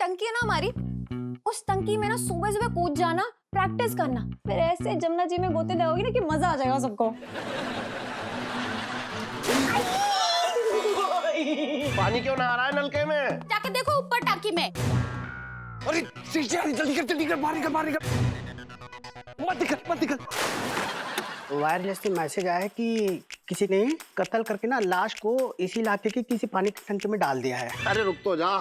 टंकी है ना हमारी, उस टंकी में ना सुबह सुबह कूद जाना, प्रैक्टिस करना, फिर ऐसे जमुना जी में गोते लगाओगी ना कि मजा आ जाएगा सबको। पानी क्यों ना आ रहा है नलके में? जाके देखो ऊपर टंकी में। अरे जल्दी कर, बाहर निकल। मत निकल। वायरलेस से मैसेज आया है कि किसी ने कत्ल करके ना लाश को इसी इलाके के किसी पानी की टंकी में डाल दिया है। अरे रुक तो जा।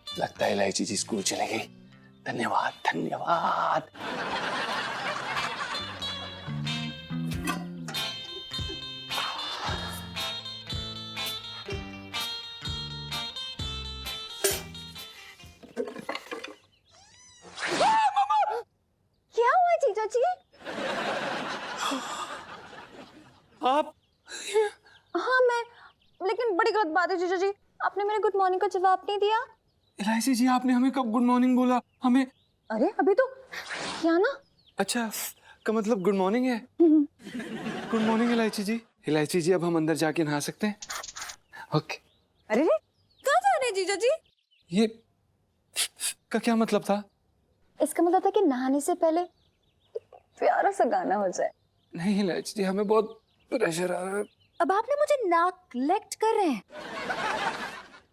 लगता है इलायची जी स्कूल चले गई। धन्यवाद। क्या हुआ जीजा जी? आप? हाँ मैं, लेकिन बड़ी गलत बात है जीजा जी, आपने मेरे गुड मॉर्निंग का जवाब नहीं दिया। इलायची जी आपने हमें कब गुड मॉर्निंग बोला? हमें अरे अभी तो क्या ना। अच्छा का मतलब गुड मॉर्निंग है। गुड मॉर्निंग इलायची जी। इलायची जी अब हम अंदर जाके नहा सकते हैं? ओके। अरे कहाँ जा रहे हैं जीजा जी? ये का क्या मतलब था? इसका मतलब था कि नहाने से पहले प्यारा सा गाना हो जाए। नहीं इलायची जी हमें बहुत प्रेशर आ रहा है। अब आपने मुझे नेग्लेक्ट कर रहे हैं।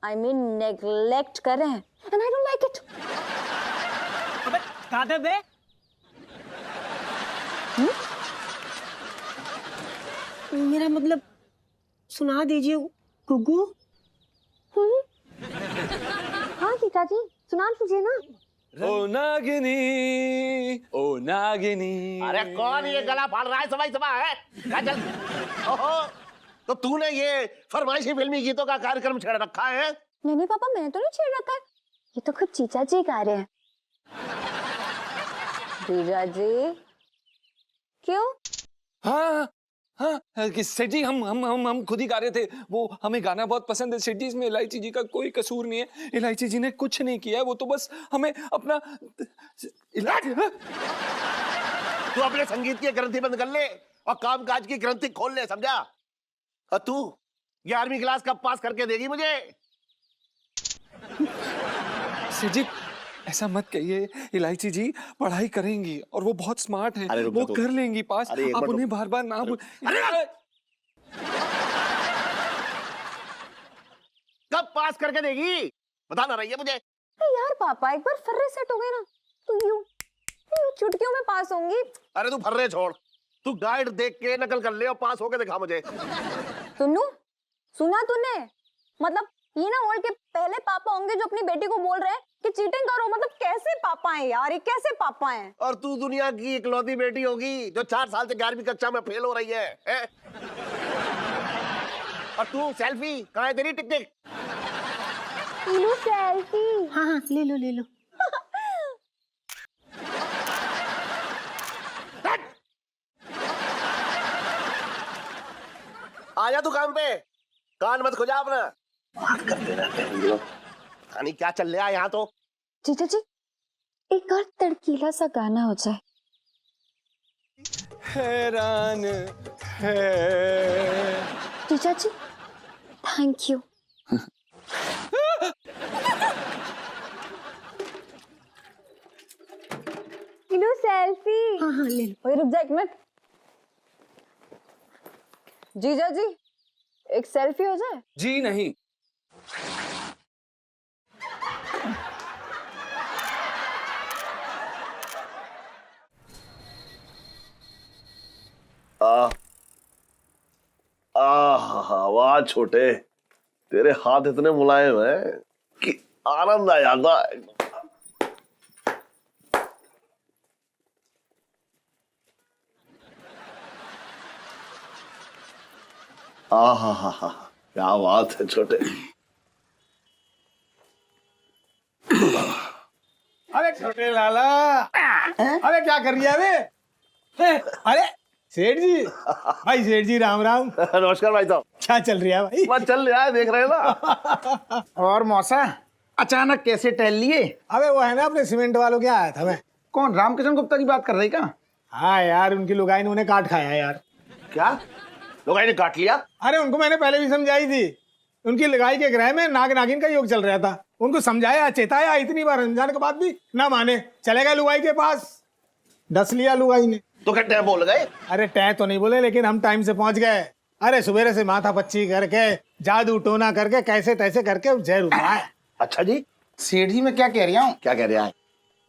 I mean नेग्लेक्ट कर रहे हैं and I don't like it। अबे दादा बे मेरा मतलब सुना दीजिए गुग्गू। हाँ जीजा जी सुना दीजिए ना। ओ नागिनी। अरे कौन ये गला फाड़ रहा है? सभा है क्या? चल। ओहो, तो तूने ये फरमाइशी फिल्मी गीतों का कार्यक्रम छेड़ रखा है? नहीं पापा मैंने तो नहीं छेड़ रखा है, ये तो खुद जीजा जी गा रहे हैं। जीजा जी क्यों? हाँ कि सेठ जी हम खुद ही गा रहे थे। वो हमें गाना बहुत पसंद है सेठ जी। इसमें इलायची जी का कोई कसूर नहीं है। इलायची जी ने कुछ नहीं किया है, वो तो बस हमें अपना तू अपने संगीत की ग्रंथि बंद कर ले और कामकाज की ग्रंथि खोल ले, समझा? और तू 11वीं क्लास कब पास करके देगी मुझे? सेठ जी ऐसा मत कहिए। इलायची जी पढ़ाई करेंगी और वो बहुत स्मार्ट हैं। वो कर लेंगी पास। आप उन्हें बार बार ना बोल। कब पास करके देगी बता ना रही है मुझे। यार पापा एक बार फर्रे सेट हो गए ना तो यूं चुटकियों में पास होंगी। अरे तू फर्रे छोड़, तू गाइड देख के नकल कर ले और पास होके दिखा मुझे। सुना तूने? मतलब ये ना वर्ल्ड के पहले पापा होंगे जो अपनी बेटी को बोल रहे हैं कि चीटिंग करो। मतलब कैसे पापा हैं यार, ये कैसे पापा हैं? और तू दुनिया की इकलौती बेटी होगी जो 4 साल से 11वीं कक्षा में फेल हो रही है? और तू सेल्फी कहाँ है तेरी? टिक टिक लो सेल्फी। हाँ ले लो। आजा तू काम पे, कान मत खुजा अपना। बात करते रहते हैं लोग, यानी क्या चल रहा है यहाँ तो? जीजा जी एक और तड़कीला सा गाना हो जाए। हैरान है। जीजा जी थैंक यू। Low selfie. हाँ ले लो। रुक जा एक मिनट। जीजा जी एक सेल्फी हो जाए। जी नहीं। वाह छोटे, तेरे हाथ इतने मुलायम हैं कि आनंद आ जाता है। हा, क्या बात है छोटे। अरे छोटे लाला, अरे क्या कर रही है अबे? अरे सेठ जी, भाई सेठ जी राम राम। नमस्कार भाई साहब। क्या चल रही है भाई? बस चल रहा है, देख रहे हैं ना। और मौसा अचानक कैसे टहल लिए? अबे वो है ना अपने सीमेंट वालों के आया था मैं। कौन, रामकिशन गुप्ता की बात कर रही का? हाँ यार, उनकी लुगाई ने उन्हें काट खाया यार। क्या लोग ने काट लिया? अरे उनको मैंने पहले भी समझाई थी। उनकी लगाई के ग्रह में नाग नागिन का योग चल रहा था। उनको समझाया चेताया इतनी बार, समझाने के बाद भी ना माने। चले गए लुगाई के पास, डस लिया लुगाई ने। तो क्या टैब बोल गए? अरे टै तो नहीं बोले, लेकिन हम टाइम से पहुंच गए। अरे सुबेरे से माथा पच्ची करके जादू टोना करके कैसे तैसे करके जहर उतराया। अच्छा जी, सेठ जी मैं क्या कह रहा हूँ? क्या कह रहे हैं?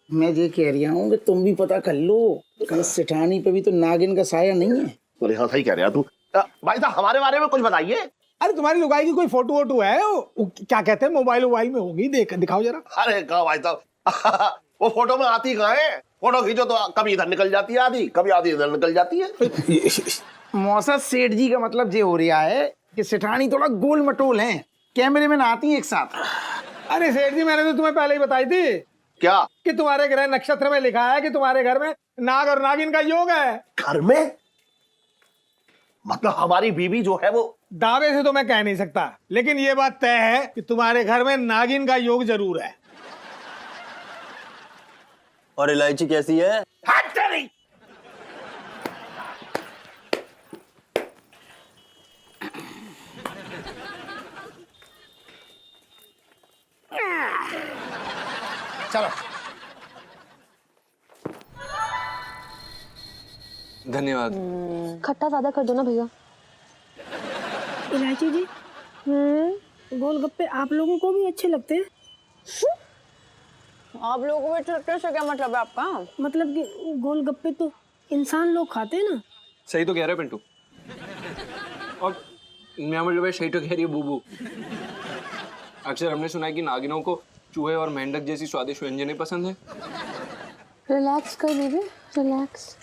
मैं ये कह रहा हूँ कि तुम भी पता कर लो, कहीं सेठानी पे भी तो नागिन का साया नहीं है। बोले हाँ सही कह रहे हैं तू। भाई साहब हमारे बारे में कुछ बताइए। अरे तुम्हारी लुगाई की कोई फोटो वोटो है? वो क्या कहते हैं, मोबाइल वोबाइल में होगी, देख दिखाओ जरा। अरे कहा भाई साहब, वो फोटो में आती कहाँ है? फोटो खींचो तो कभी इधर निकल जाती है आधी, कभी आधी इधर निकल जाती है। मौसा सेठ जी का मतलब ये हो रहा है कि सेठानी थोड़ा गोल मटोल है, कैमरे में ना आती एक साथ। अरे सेठ जी, मैंने तो तुम्हें पहले ही बताई थी क्या? कि तुम्हारे ग्रह नक्षत्र में लिखा है कि तुम्हारे घर में नाग और नागिन का योग है। घर में? मतलब हमारी बीवी जो है वो? दावे से तो मैं कह नहीं सकता, लेकिन ये बात तय है कि तुम्हारे घर में नागिन का योग जरूर है। और इलायची कैसी है? हट तेरी! चलो धन्यवाद। खट्टा ज्यादा कर दो ना भैया। इलायची जी, गोलगप्पे आप लोगों को भी अच्छे लगते हैं? आप लोगों को छुट्टे से क्या मतलब है आपका? मतलब कि गोलगप्पे तो इंसान लोग खाते हैं ना। सही तो कह रहे पिंटू। और मैं मतलब सही तो कह रही है बूबू। अक्सर हमने सुना है कि नागिनों को चूहे और मेंढक जैसी स्वादिष्ट व्यंजनें पसंद है। रिलैक्स कर लीजिए, रिलैक्स।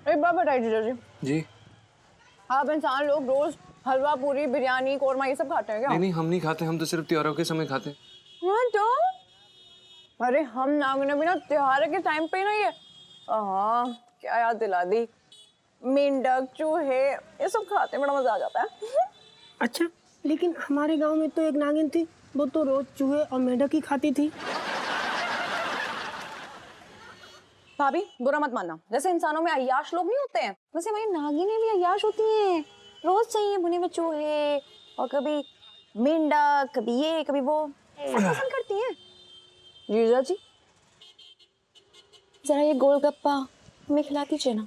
एक बात बताइए जीजा जी, जी आप इंसान लोग रोज हलवा पूरी बिरयानी कोरमा ये सब खाते हैं क्या? नहीं, हम नहीं खाते, हम तो सिर्फ त्योहारों के समय खाते हैं। हाँ तो अरे हम नागिन भी ना त्योहार के टाइम पे ही ना ये क्या याद दिला दी, मेंढक चूहे ये सब खाते हैं, बड़ा मजा आ जाता है। अच्छा, लेकिन हमारे गांव में तो एक नागिन थी, वो तो रोज चूहे और मेंढक ही खाती थी। भाभी बुरा मत मानना, जैसे इंसानों में अय्याश लोग नहीं होते हैं, वैसे हमारी नागिनें भी अय्याश होती हैं। रोज चाहिए भुने हुए चूहे और कभी मेंढक, कभी ये कभी वो, पसंद करती हैं। जीजा जी जरा ये गोलगप्पा हमें खिला दीजिए ना।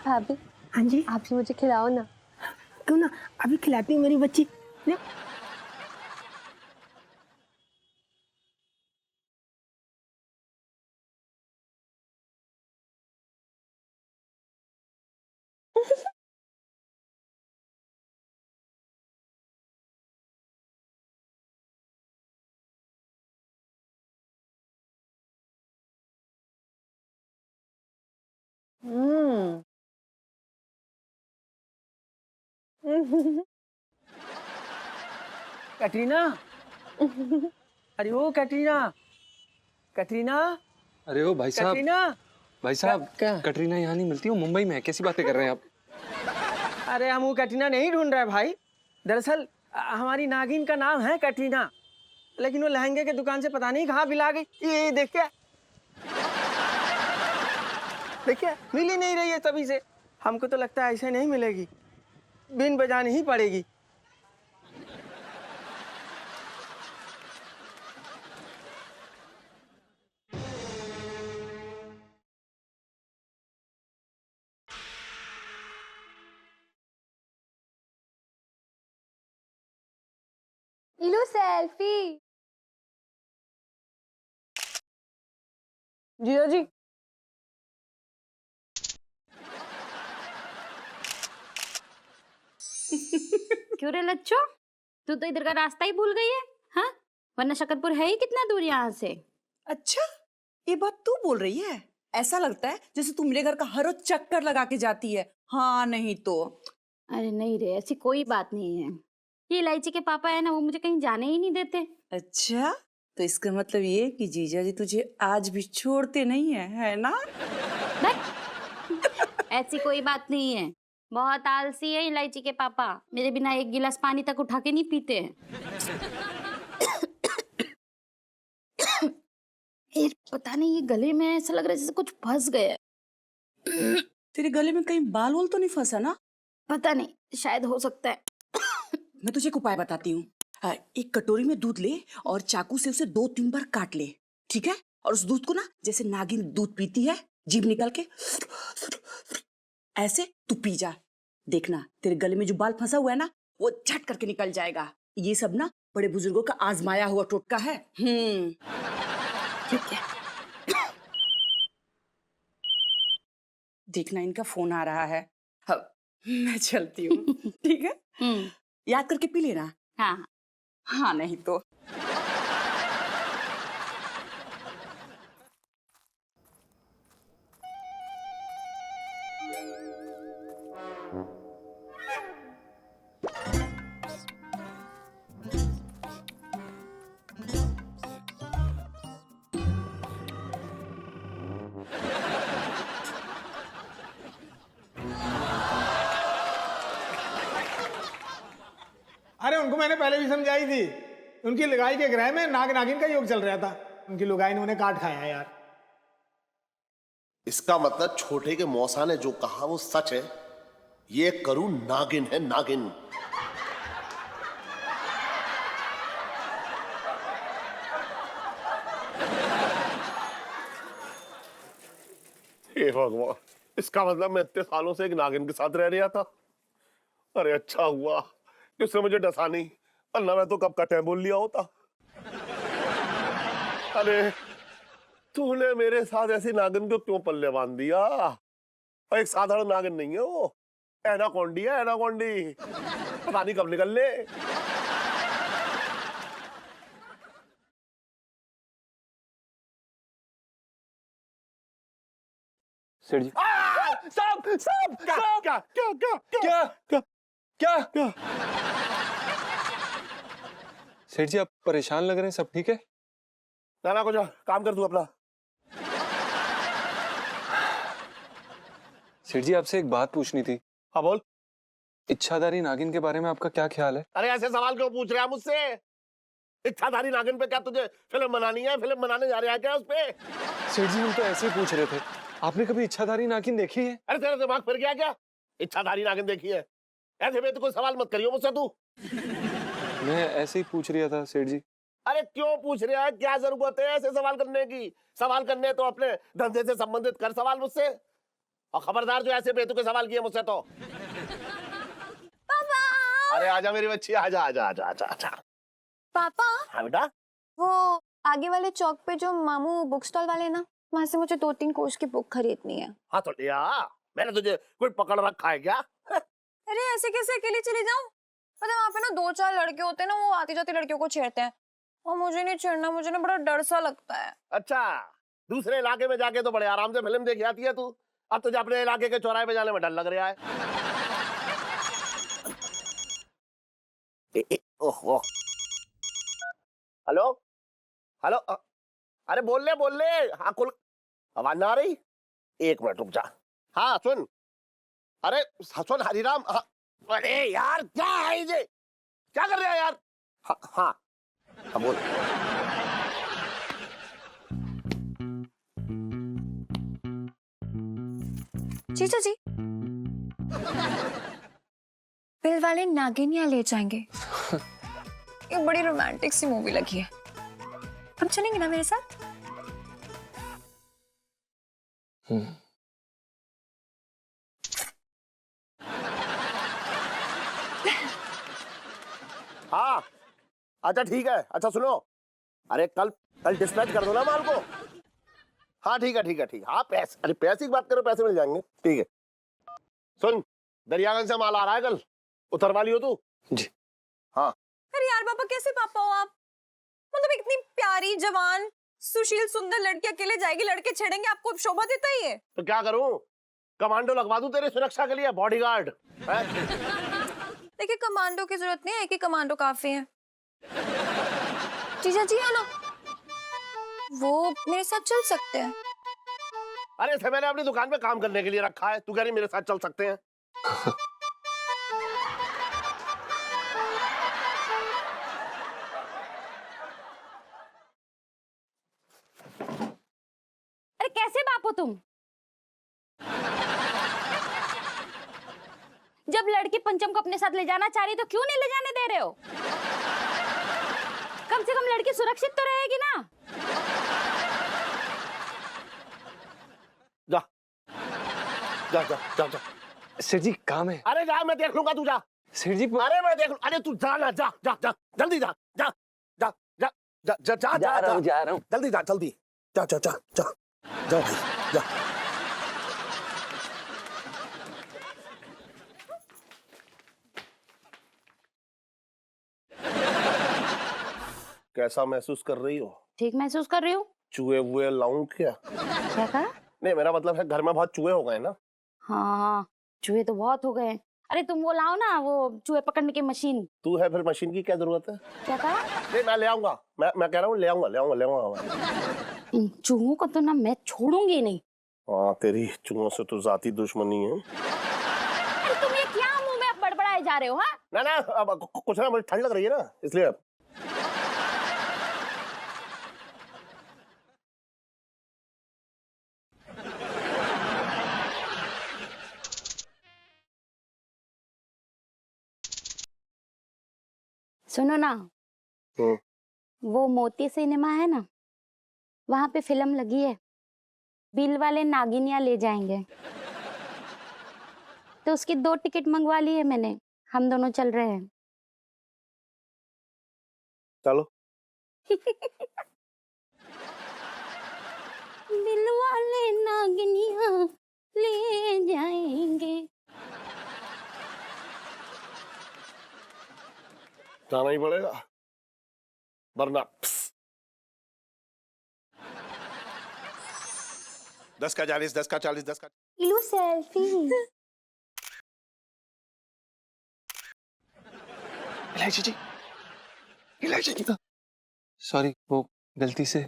भाभी हाँ जी, आप भी मुझे खिलाओ ना। क्यों ना, अभी खिलाती हूँ मेरी बच्ची। ले। कैटरीना, अरे ओ कैटरीना, कैटरीना, अरे ओ भाई साहब, कैटरीना। भाई साहब क्या? कटरीना यहाँ नहीं मिलती, वो मुंबई में है। कैसी बातें कर रहे हैं आप? अरे हम वो कैटरीना नहीं ढूंढ रहे भाई। दरअसल हमारी नागिन का नाम है कैटरीना, लेकिन वो लहंगे के दुकान से पता नहीं कहाँ बिला गई। ये देखिए, देखिए मिल ही नहीं रही है तभी से। हमको तो लगता है ऐसे नहीं मिलेगी, बिन बजानी ही पड़ेगी। लो सेल्फी। जीजा जी क्यों रे लच्छो, तू तो इधर का रास्ता ही भूल गई है? हाँ, वरना शकरपुर है ही कितना दूर यहाँ से। अच्छा, ये बात तू बोल रही है? ऐसा लगता है जैसे तू मेरे घर का हर रोज चक्कर लगा के जाती है। हाँ नहीं तो। अरे नहीं रे, ऐसी कोई बात नहीं है। ये इलायची के पापा है ना, वो मुझे कहीं जाने ही नहीं देते। अच्छा, तो इसका मतलब ये कि जीजा जी तुझे आज भी छोड़ते नहीं है ना? ऐसी कोई बात नहीं है। बहुत आलसी है इलायची के पापा, मेरे बिना एक गिलास पानी तक उठा के नहीं पीते हैं। ये पता नहीं, ये गले में ऐसा लग रहा है जैसे कुछ फंस गया है। तेरे गले में कहीं बाल वोल तो नहीं फंसा ना? पता नहीं, शायद हो सकता है। मैं तुझे एक उपाय बताती हूँ। एक कटोरी में दूध ले और चाकू से उसे 2-3 बार काट ले, ठीक है? और उस दूध को ना जैसे नागिन दूध पीती है, जीभ निकाल के ऐसे तू पी जा। देखना तेरे गले में जो बाल फंसा हुआ है ना, वो झट करके निकल जाएगा। ये सब ना बड़े बुजुर्गों का आजमाया हुआ टोटका है। ठीक है। देखना इनका फोन आ रहा है। हाँ, मैं चलती हूँ। ठीक है, याद करके पी लेना। हाँ हाँ नहीं तो। अरे उनको मैंने पहले भी समझाई थी, उनकी लगाई के ग्रह में नाग नागिन का योग चल रहा था, उनकी लुगाई ने उन्हें काट खाया यार। इसका मतलब छोटे के मौसा ने जो कहा वो सच है। ये करू नागिन है, नागिन। हे भगवान, इसका मतलब मैं इतने सालों से एक नागिन के साथ रह रहा था। अरे अच्छा हुआ कि उसने मुझे डसा नहीं, वरना मैं तो कब का टैब बोल लिया होता। अरे तूने मेरे साथ ऐसी नागिन को क्यों पल्ले बांध दिया? और एक साधारण नागिन नहीं है वो, एनाकोंडी है, एनाकोंडी। पता नहीं कब निकल ले। सेठ जी, सब सब क्या क्या क्या क्या क्या क्या क्या क्या? सेठ जी, आप परेशान लग रहे हैं, सब ठीक है? ना कुछ काम कर तू अपना। सेठ जी, आपसे एक बात पूछनी थी। हाँ बोल। इच्छाधारी नागिन के बारे में आपका क्या ख्याल है? अरे ऐसे सवाल क्यों पूछ रहा है मुझसे? इच्छाधारी नागिन पे क्या तुझे फिल्म बनानी है? फिल्म बनाने जा रहा है क्या उस पे? सेठ जी, हम तो ऐसे ही पूछ रहे थे, आपने कभी इच्छाधारी नागिन देखी है? अरे तेरा दिमाग फिर गया क्या? इच्छाधारी नागिन देखी है? ऐसे में तो कोई सवाल मत करियो मुझसे तू। मैं ऐसे ही पूछ रहा था सेठ जी। अरे क्यों पूछ रहा है? क्या जरूरत है ऐसे सवाल करने की? सवाल करने तो अपने धंधे से संबंधित कर सवाल मुझसे, और खबरदार जो ऐसे बेतुके सवाल किए मुझसे तो। पापा। अरे आजा मेरी बच्ची, आजा आजा आजा आजा आजा। पापा, हाँ बेटा। वो आगे वाले चौक पे जो मामू बुक स्टॉल वाले हैं ना, वहां से मुझे 2-3 कोर्स की बुक खरीदनी है। हाँ तो लिया, मैंने तुझे कोई पकड़ रखा है क्या? अरे ऐसे कैसे अकेले चली जाऊं? पता वहाँ पे ना 2-4 लड़के होते हैं ना, वो आती जाती लड़कियों को छेड़ते हैं, और मुझे नहीं छेड़ना, मुझे ना बड़ा डर सा लगता है। अच्छा, दूसरे इलाके में जाके तो बड़े आराम से फिल्म देख आती है तू, अब तुझे अपने इलाके के चौराहे पे जाने में डर लग रहा है। ओह, हेलो हेलो, अरे बोल ले। हाँ कुल आवाज ना आ रही? एक मिनट रुक जा। हाँ सुन, अरे सुन हरिराम। हाँ, अरे यार क्या है ये, क्या कर रहे हैं यार? हाँ हाँ हाँ बोल। जीजा जी, बिल वाले नागिनिया ले जाएंगे। एक बड़ी रोमांटिक सी मूवी लगी है, हम चलेंगे ना मेरे साथ? हाँ अच्छा ठीक है। अच्छा सुनो, अरे कल डिस्पैच कर दो ना माल को। हाँ ठीक है। हाँ पैसे, अरे पैसे की बात करो, पैसे मिल जाएंगे। ठीक है सुन, दरियागंज से माल आ रहा है कल, उतरवा लियो तू। जी। हाँ। अरे यार पापा, कैसे पापा हो आप? मतलब इतनी प्यारी जवान सुशील सुंदर लड़की अकेले जाएगी, लड़के छेड़ेंगे, आपको शोभा देता ही है? तो क्या करूं, कमांडो लगवा दूं तेरी सुरक्षा के लिए, बॉडीगार्ड। देखिए कमांडो की जरूरत नहीं है, एक ही कमांडो काफी है। जीजा जी है ना, वो मेरे साथ चल सकते हैं। अरे इसे मैंने अपनी दुकान पे काम करने के लिए रखा है, तू कह रही मेरे साथ चल सकते हैं? अरे कैसे बाप हो तुम? जब लड़की पंचम को अपने साथ ले जाना चाह रही तो क्यों नहीं ले जाने दे रहे हो? कम से कम लड़की सुरक्षित तो रहेगी ना। जा जा जा जा जा। सेठ जी काम है। अरे जा, मैं देख लूंगा, तू जा। सेठ जी अरे मैं देख लूं, अरे तू जा ना, जा जा जा, जल्दी जा जा जा जा जा जा जा जा रहा हूँ जल्दी जा, जल्दी जा जा जा जा जा भाई जा। कैसा महसूस कर रही हो? ठीक महसूस कर रही हूँ। चूहे वुहे लाऊं क्या? क्या कहा? नहीं, मेरा मतलब है घर में बहुत चूहे हो गए ना। हाँ चूहे तो बहुत हो गए। अरे तुम वो लाओ ना, वो चूहे पकड़ने की मशीन। तू है, फिर मशीन की क्या जरूरत है? क्या कहा? नहीं मैं ले आऊंगा, मैं कह रहा हूँ ले आऊंगा। इन चूहों को तो ना मैं छोड़ूंगी नहीं। हाँ तेरी चूहों से तो जाती दुश्मनी है। अरे तुम ये क्या मुंह में अब बड़बड़ाए जा रहे हो? हाँ ना ना, अब कुछ ना, मुझे ठंड लग रही है ना, इसलिए। सुनो ना, वो मोती सिनेमा है ना, वहां पे फिल्म लगी है, बिल वाले नागिनिया ले जाएंगे। तो उसकी 2 टिकट मंगवा ली है मैंने, हम दोनों चल रहे हैं। चलो। बिल वाले नागिनिया ले जाएंगे। जाना ही पड़ेगा, वरना 10 का 40, 10 का 40, 10 का। लो सेल्फी। इलायची जी, सॉरी, वो गलती से।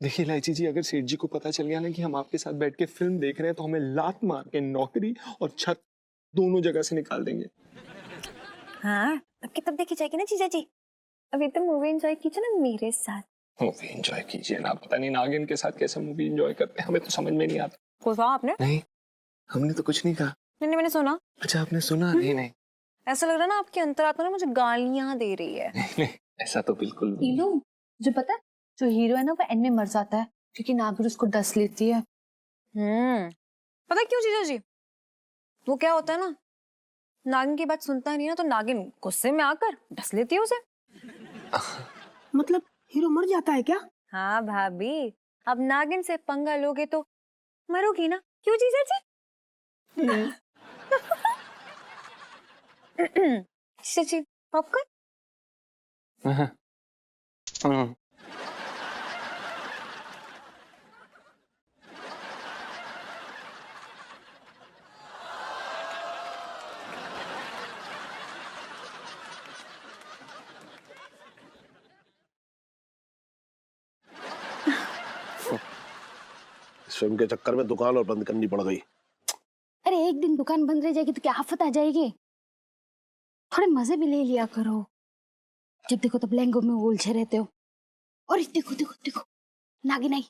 देखिए इलायची जी, अगर सेठ जी को पता चल गया ना कि हम आपके साथ बैठ के फिल्म देख रहे हैं तो हमें लात मार के नौकरी और छत दोनों जगह से निकाल देंगे। हाँ अब की तब देखी जाएगी ना जीजा जी। अभी तो मूवी एंजॉय कीजिए ना मेरे साथ। मूवी एंजॉय कीजिए ना, पता नहीं नागिन के साथ कैसे मूवी एंजॉय करते हैं, हमें तो समझ में नहीं आता। कुछ कहा आपने? नहीं, हमने तो कुछ नहीं कहा। नहीं मैंने सुना। अच्छा आपने सुना? नहीं, ऐसा लग रहा है ना आपकी अंतरात्मा ना मुझे गालियां दे रही है। नहीं, ऐसा तो बिल्कुल नहीं। नीलू, जो पता है, जो हीरो है ना वो एंड में मर जाता है क्योंकि नागिन उसको डस लेती है। पता क्यों जीजा जी? वो क्या होता है ना, नागिन की बात सुनता नहीं ना, तो नागिन गुस्से में आकर डस लेती है उसे। मतलब हीरो मर जाता है क्या? हाँ भाभी, अब नागिन से पंगा लोगे तो मरोगी ना, क्यों जीजा जी? जीजा जी पॉपकॉर्न। इस फिल्म के चक्कर में दुकान और बंद करनी पड़ गई। अरे एक दिन दुकान बंद रह जाएगी तो क्या आफत आ जाएगी? थोड़े मजे भी ले लिया करो, जब देखो तब लहंगों में उलझे रहते हो। और देखो देखो देखो, नागिन आई।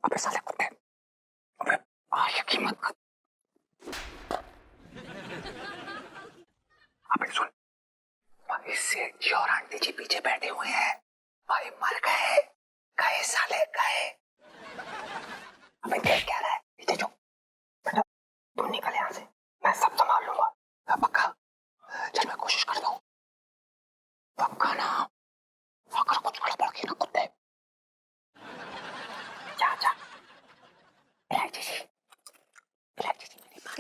अबे साले कुत्ते, अबे आगे मत कर। अबे सुन भाई, सेठ जी और आंटी जी पीछे बैठे हुए हैं भाई, मर गए गए साले गए। अबे देख क्या रहा है, पीछे जो बेटा, तू निकल यहाँ से, मैं सब संभाल लूंगा। पक्का? चल मैं कोशिश करता हूँ, पक्का ना? अगर कुछ गड़बड़ की ना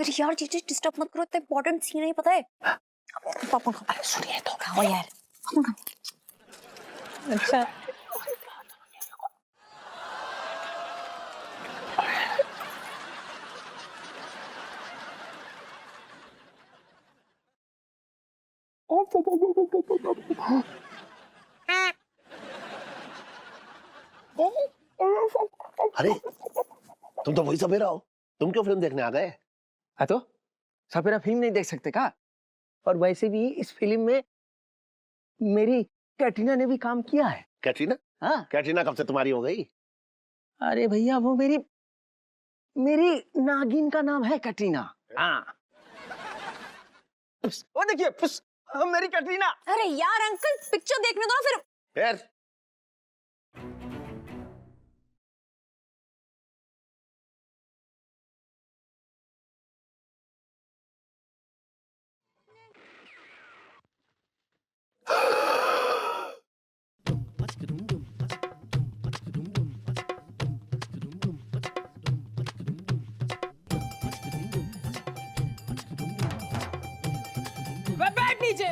अरे यार जीजा डिस्टर्ब मत करो, इतना इंपॉर्टेंट सीन है, पता है। पापा को अरे सुनिए तो खाओ यार। अच्छा अरे तुम तो वही सवेरा हो, तुम क्यों फिल्म देखने आ गए? हाँ तो सपेरा फिल्म नहीं देख सकते का? और वैसे भी इस फिल्म में मेरी कैटरीना ने भी काम किया है। कैटरीना? हाँ। कैटरीना कब से तुम्हारी हो गई? अरे भैया वो मेरी नागिन का नाम है कैटरीना। हाँ। वो देखिए मेरी कैटरीना। अरे यार अंकल पिक्चर देखने दो ना फिर। बैठ नीचे।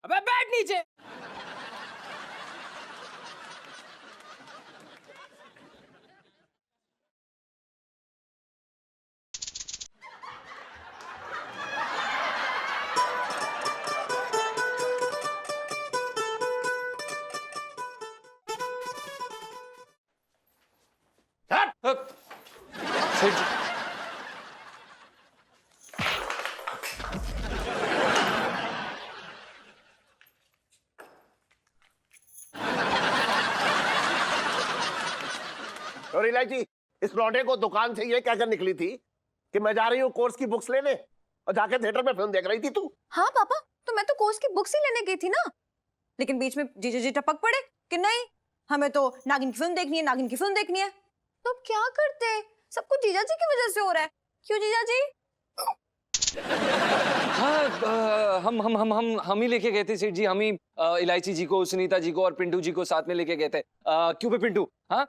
अबे बैठ नीचे। सेठ जी और इलायची, इस लौंडे को दुकान से ये कहकर निकली थी कि मैं जा रही हूँ कोर्स की बुक्स लेने, और जाके थिएटर में फिल्म देख रही थी तू। हाँ पापा, तो मैं तो कोर्स की बुक्स ही लेने गई थी ना, लेकिन बीच में जीजा जी टपक पड़े कि नहीं हमें तो नागिन की फिल्म देखनी है, नागिन की फिल्म देखनी है। तो अब क्या करते, सब कुछ जीजा जी की वजह से हो रहा है। क्यों जीजा जी? हाँ हम ही लेके गए थे सेठ जी, हम ही इलायची जी को, सुनीता जी को और पिंटू जी को साथ में लेके गए थे। क्यों बे पिंटू? हाँ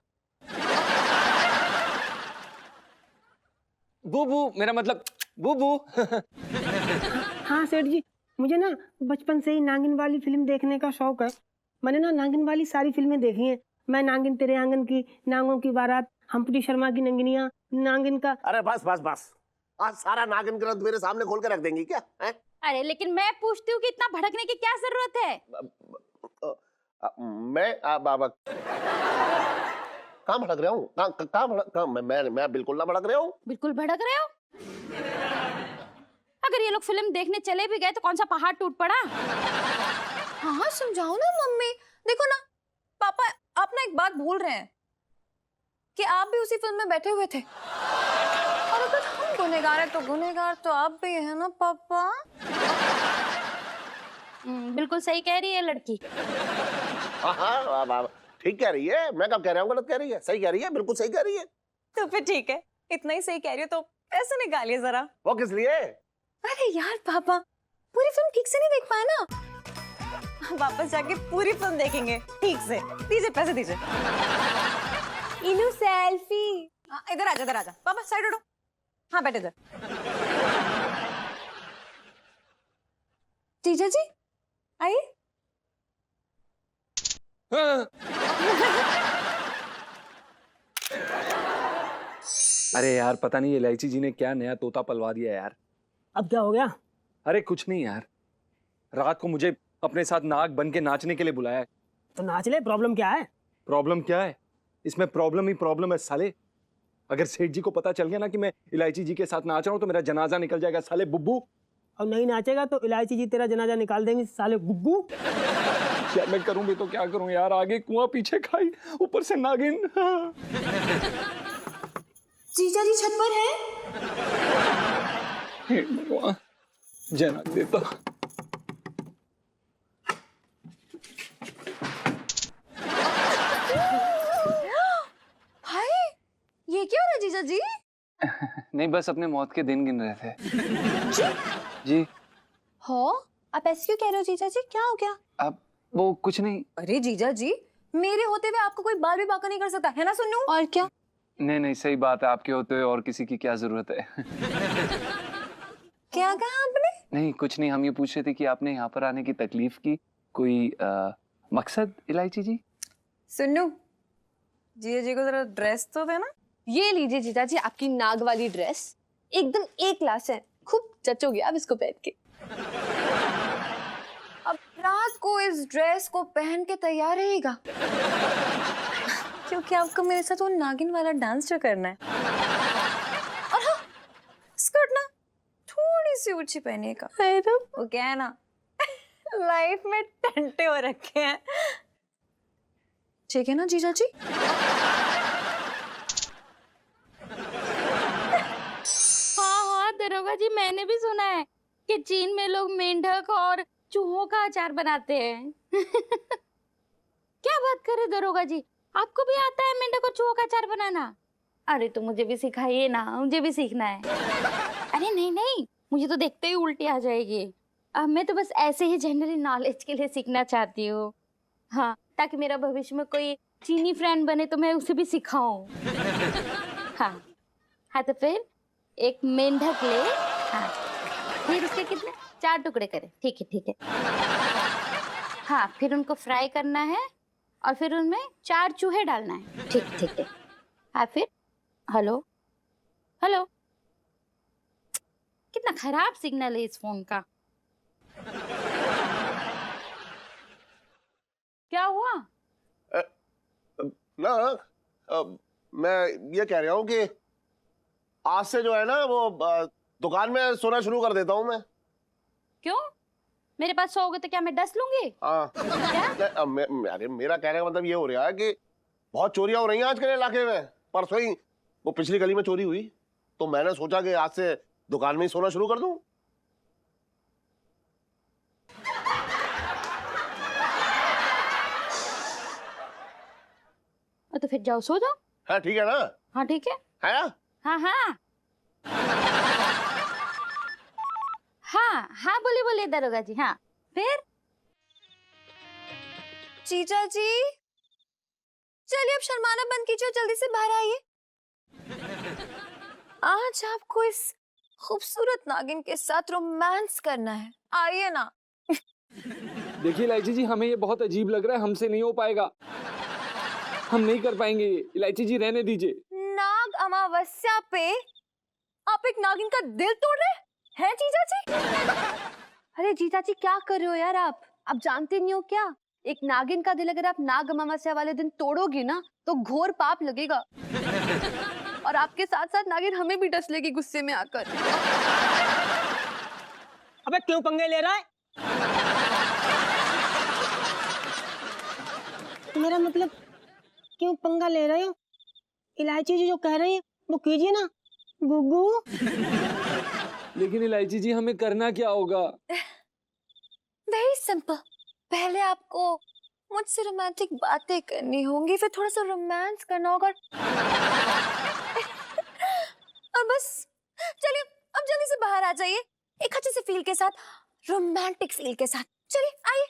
बूबू, मेरा मतलब बूबू। हाँ सेठ जी, मुझे ना बचपन से ही नागिन वाली फिल्म देखने का शौक है। मैंने ना नागिन वाली सारी फिल्में देखी हैं। मैं नागिन तेरे आंगन की, नागों की बारात, हम्प्टी शर्मा की नंगिनिया, नागिन का। अरे बस बस बस, आज सारा नागिन ग्रंथ मेरे सामने खोल के रख देंगी क्या है? अरे लेकिन मैं पूछती हूँ कि इतना भड़कने की क्या जरूरत है? बाबा कहाँ भड़क रहा हूँ? मैं बिल्कुल ना भड़क रहा हूँ। बिल्कुल भड़क रहे हो। अगर ये लोग फिल्म देखने चले भी गए तो कौन सा पहाड़ टूट पड़ा? हाँ समझाओ ना मम्मी। देखो ना पापा, आप ना एक बात भूल रहे हैं कि आप भी उसी फिल्म में बैठे हुए थे, और अगर हम गुनहगार है तो गुनहगार तो आप भी है ना पापा। बिल्कुल सही कह रही है लड़की। हाँ ठीक कह रही है, मैं कब कह रहा हूँ गलत कह रही है? सही कह रही है, बिल्कुल सही कह रही है। तो फिर ठीक है, इतना ही सही कह रही हो तो पैसे निकालिए जरा। वो किस लिए? अरे यार पापा, पूरी फिल्म ठीक से नहीं देख पाए ना, वापस जाके पूरी फिल्म देखेंगे ठीक से। दीजिए पैसे दीजिए। इनू सेल्फी। इधर आजा, इधर आजा पापा, साइड हटो। हाँ बैठे इधर। जीजा जी आइए। अरे यार पता नहीं इलायची जी ने क्या नया तोता पलवा दिया यार। अब क्या हो गया? अरे कुछ नहीं यार, रात को मुझे अपने साथ नाग बन के नाचने के लिए बुलाया है। तो नाच ले, प्रॉब्लम क्या है? प्रॉब्लम क्या है? इसमें प्रॉब्लम ही प्रॉब्लम है साले। अगर सेठ जी को पता चल गया ना कि मैं इलायची जी के साथ नाच रहा हूँ तो मेरा जनाजा निकल जाएगा साले बुब्बू। और नहीं नाचेगा तो इलायची जी तेरा जनाजा निकाल देंगे साले गुग्गू। क्या मैं करूँ भी तो क्या करूँ यार, आगे कुआं पीछे खाई, ऊपर से नागिन। जीजा जी छत पर है। जना देता। हाय, ये क्या हो रहा है जीजा जी? नहीं, बस अपने मौत के दिन गिन रहे थे। जी। हो? आप ऐसे क्यों कह रहे हो जीजा जी? क्या हो गया? अब वो कुछ नहीं। अरे जीजा जी, मेरे होते हुए आपको कोई बाल भी बाका नहीं कर सकता है ना सुन्नू? और क्या? नहीं नहीं, सही बात है, आपके होते हुए और किसी की क्या जरूरत है। क्या कहा आपने? नहीं कुछ नहीं, हम ये पूछ रहे थे कि आपने यहाँ पर आने की तकलीफ की कोई मकसद इलायची जी? सुन्नू, जीजा जी को जरा ड्रेस तो देना। ये लीजिए जीजा जी आपकी नाग वाली ड्रेस, एकदम ए क्लास है, खूब जचोगे आप इसको पहन के। अब रात को इस ड्रेस को पहन के तैयार रहेगा क्योंकि आपको मेरे साथ वो नागिन वाला डांस जो करना है। और हाँ, स्कर्ट ना थोड़ी सी ऊंची पहने का। वो क्या है ना, लाइफ में टंटे हो रखे हैं। ठीक है ना जीजा जी? हाँ दरोगा जी, मैंने भी सुना है कि चीन में लोग मेंढक और चूहों का अचार बनाते हैं। क्या बात करे दरोगा जी, आपको भी आता है मेंढक और चूहों का अचार बनाना? अरे तो मुझे भी सिखाइए ना, मुझे भी सीखना है। अरे नहीं नहीं, मुझे तो देखते ही उल्टी आ जाएगी। अब मैं तो बस ऐसे ही जनरल नॉलेज के लिए सीखना चाहती हूँ। हाँ, ताकि मेरा भविष्य में कोई चीनी फ्रेंड बने तो मैं उसे भी सिखाऊं। हाँ हाँ, तो फिर एक मेंढक ले, हाँ, फिर उसके कितने 4 टुकड़े करे। ठीक है ठीक है। हाँ, फिर उनको फ्राई करना है और फिर उनमें 4 चूहे डालना है। ठीक ठीक है। हाँ फिर, हेलो हेलो, कितना खराब सिग्नल है इस फोन का। क्या हुआ? ना मैं ये कह रहा हूँ कि आज से जो है ना वो दुकान में सोना शुरू कर देता हूँ मैं। क्यों? मेरे पास सोओगे तो क्या मैं 10 लूंगी? हाँ। अरे मेरा कहने का मतलब ये हो रहा है कि बहुत चोरियां हो रही हैं आजकल इलाके में। परसों ही वो पिछली गली में चोरी हुई, तो मैंने सोचा कि आज से दुकान में ही सोना शुरू कर दूं। तो फिर जाओ सो जाओ। हाँ ठीक है ना? हाँ ठीक है। है ना? हाँ हाँ हाँ हाँ, बोले बोले दरोगा जी। हाँ फिर? जीजा जी, चलिए अब शर्माना बंद कीजिए और जल्दी से बाहर आइए। आज आपको इस खूबसूरत नागिन के साथ रोमांस करना है। आइए ना। देखिए इलायची जी, हमें ये बहुत अजीब लग रहा है, हमसे नहीं हो पाएगा, हम नहीं कर पाएंगे ये। इलायची जी रहने दीजिए। नाग अमावस्या पे आप एक नागिन का दिल तोड़ रहे हैं जीजा जी? अरे जीजा जी क्या कर रहे हो यार आप जानते नहीं हो क्या? एक नागिन का दिल अगर आप नाग अमावस्या वाले दिन तोड़ोगी ना तो घोर पाप लगेगा। और आपके साथ साथ नागिन हमें भी डस लेगी गुस्से में आकर। अबे क्यों पंगे ले रहा है? मेरा मतलब क्यों पंगा ले रहे हो? इलायची जी जो कह रही है वो कीजिए ना गुग्गू। लेकिन इलायची जी हमें करना क्या होगा? Very simple. पहले आपको मुझसे रोमांटिक बातें करनी होंगी, फिर थोड़ा सा रोमांस करना होगा और बस। चलिए अब जल्दी से बाहर आ जाइए, एक अच्छे से फील के साथ, रोमांटिक फील के साथ। चलिए आइए।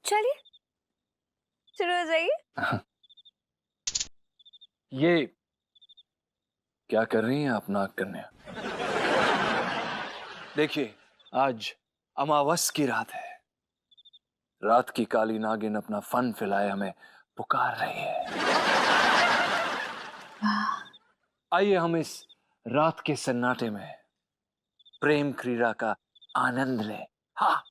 चलिए शुरू हो जाइए। ये क्या कर रही हैं आप नाग कन्या? देखिए आज अमावस की रात है, रात की काली नागिन अपना फन फैलाए हमें पुकार रही है। आइए हम इस रात के सन्नाटे में प्रेम क्रीड़ा का आनंद लें। हाँ,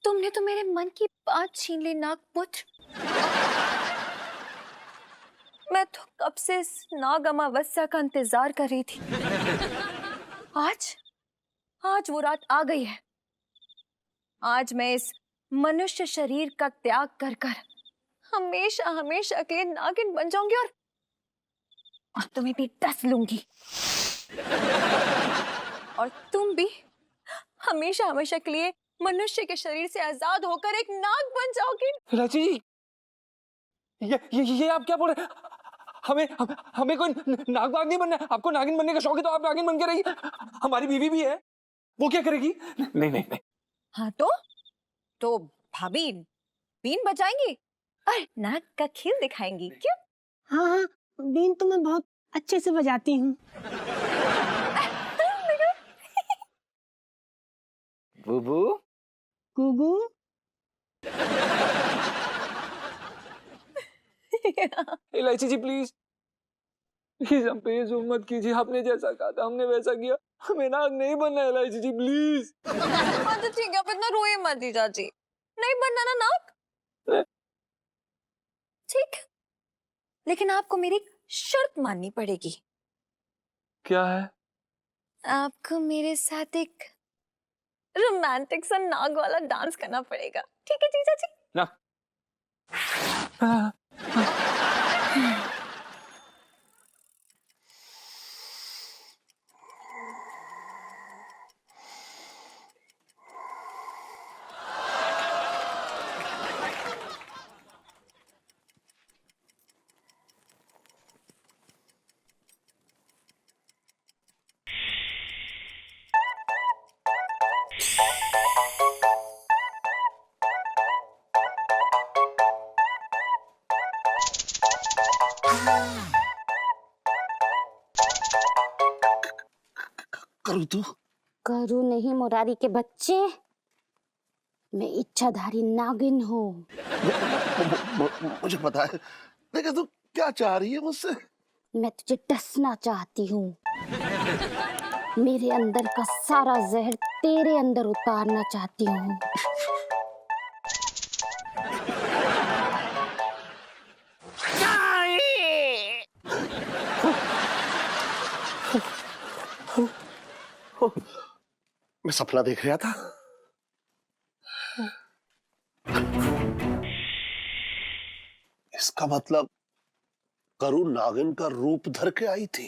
तुमने तो मेरे मन की बात छीन ली नागपुत्र। मैं तो कब से इस नाग अमावस्या का इंतजार कर रही थी। आज वो रात आ गई है। आज मैं इस मनुष्य शरीर का त्याग कर कर हमेशा हमेशा के लिए नागिन बन जाऊंगी और तुम्हें भी डस लूंगी। और तुम भी हमेशा हमेशा के लिए मनुष्य के शरीर से आजाद होकर एक नाग बन जाओगी। इलायची जी, ये आप क्या बोल रहे हैं? हमें कोई नाग वाग नहीं बनना है। आपको नागिन बनने का शौक है तो आप नागिन बन के रहिए। हमारी बीवी भी है, वो क्या करेगी? नहीं नहीं नहीं। हाँ तो भाभी बीन बजाएंगी और नाग का खेल दिखाएंगी, क्यों? हाँ हाँ, बीन तो मैं बहुत अच्छे से बजाती हूँ। बुबू, गुगू, इलायची जी प्लीज हम पे ये जुल्म मत कीजिए। आपने जैसा कहा था हमने वैसा किया। हमें नाग नहीं बनना है इलायची जी प्लीज। हाँ तो ठीक है, अब इतना रोए मत जीजा जी। नहीं बनना ना नाग? ठीक, लेकिन आपको मेरी एक शर्त माननी पड़ेगी। क्या है? आपको मेरे साथ एक रोमांटिक सा नाग वाला डांस करना पड़ेगा, ठीक है जीजा जी? ना। करू तू? करू नहीं मुरारी के बच्चे, मैं इच्छाधारी नागिन हूँ। मुझे पता है, लेकिन तू क्या चाह रही है मुझसे? मैं तुझे डसना चाहती हूँ। मेरे अंदर का सारा जहर तेरे अंदर उतारना चाहती हूँ। मैं सपना देख रहा था। इसका मतलब करू नागिन का रूप धर के आई थी।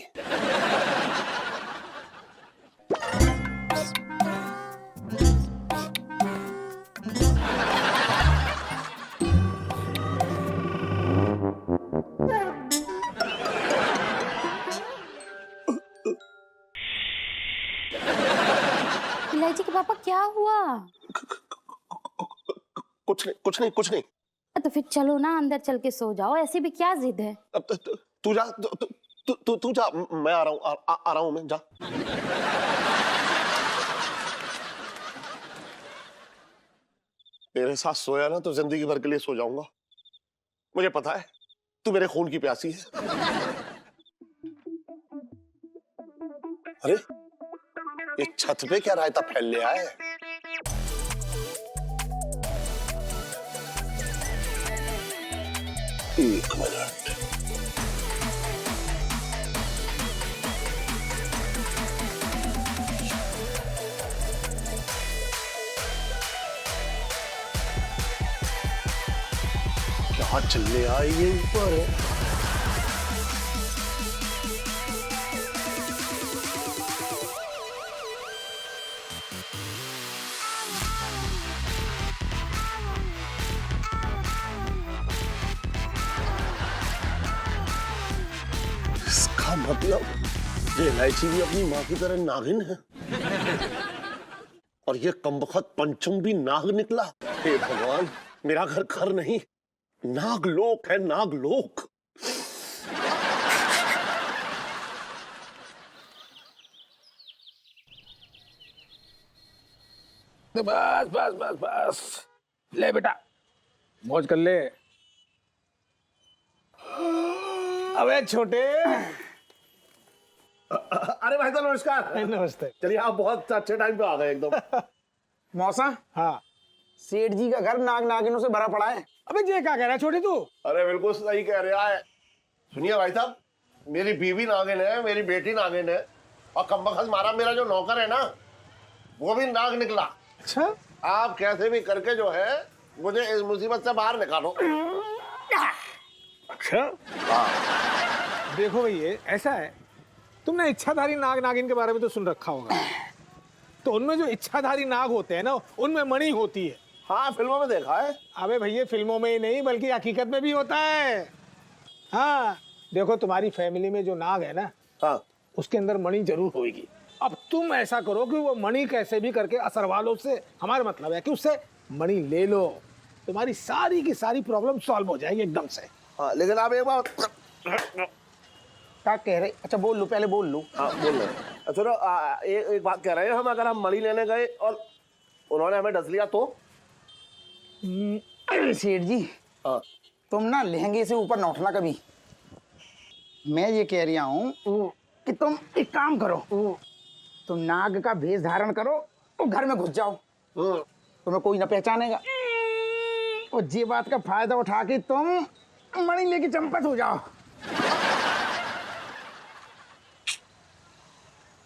इलायची के पापा क्या हुआ? कुछ नहीं। तो फिर चलो ना, अंदर चल के सो जाओ। ऐसी भी क्या जिद है? अब तू जा, तू जा, मैं आ रहा हूं मैं, जा। तेरे साथ सोया ना तो जिंदगी भर के लिए सो जाऊंगा। मुझे पता है तू मेरे खून की प्यासी है। अरे ये छत पे क्या रायता फैल लिया है? एक मिनट। क्या चलने आई ये ऊपर? इसका मतलब ये इलायची भी अपनी माँ की तरह नागिन है और ये कमबख्त पंचम भी नाग निकला। हे भगवान, मेरा घर नहीं, नागलोक है, नागलोक। बस बस बस बस, ले बेटा मौज कर ले। अबे छोटे। अरे भाई साहब नमस्कार। नमस्ते। चलिए आप बहुत अच्छे टाइम पे आ गए एकदम। मौसा, हाँ सेठ जी का घर नाग नागिनों से भरा पड़ा है। अबे ये क्या कह रहा है छोटे तू? अरे बिल्कुल सही कह रहा है। सुनिए भाई साहब, मेरी बीवी नागिन है, मेरी बेटी नागिन है, और कमबख्त मारा मेरा जो नौकर है ना, वो भी नाग निकला। अच्छा, आप कैसे भी करके जो है मुझे इस मुसीबत से बाहर निकालो। अच्छा। देखो भैया, ऐसा है, तुमने इच्छाधारी नाग नागिन के बारे में तो सुन रखा होगा। तो उनमें जो इच्छाधारी नाग होते हैं ना, उनमें मणि होती है। हाँ, फिल्मों में देखा है। अबे भैया, फिल्मों में ही नहीं बल्कि हकीकत में भी होता है। हाँ, देखो तुम्हारी फैमिली में जो नाग है ना, हाँ, उसके अंदर मणि जरूर होगी। अब तुम ऐसा करो कि वो मणि कैसे भी करके असरवालों से, हमारा मतलब है कि उससे मणि ले लो, तुम्हारी सारी की सारी प्रॉब्लम सॉल्व हो जाएगी एकदम से। हाँ, लेकिन आप एक बार क्या कह रहे? अच्छा बोल लो, पहले बोल लो। हाँ, बोल रहे। सुनो, एक बात कह रहे हैं हम, अगर हम मणि लेने गए और उन्होंने हमें डस लिया तो? सेठ जी, हाँ, तुम ना लहंगे से ऊपर न उठना कभी। मैं ये कह रहा हूँ कि तुम एक काम करो, तुम नाग का भेष धारण करो और घर में घुस जाओ, तुम्हें कोई ना पहचानेगा। और ये बात का फायदा उठा के तुम मणि लेके चंपत हो जाओ।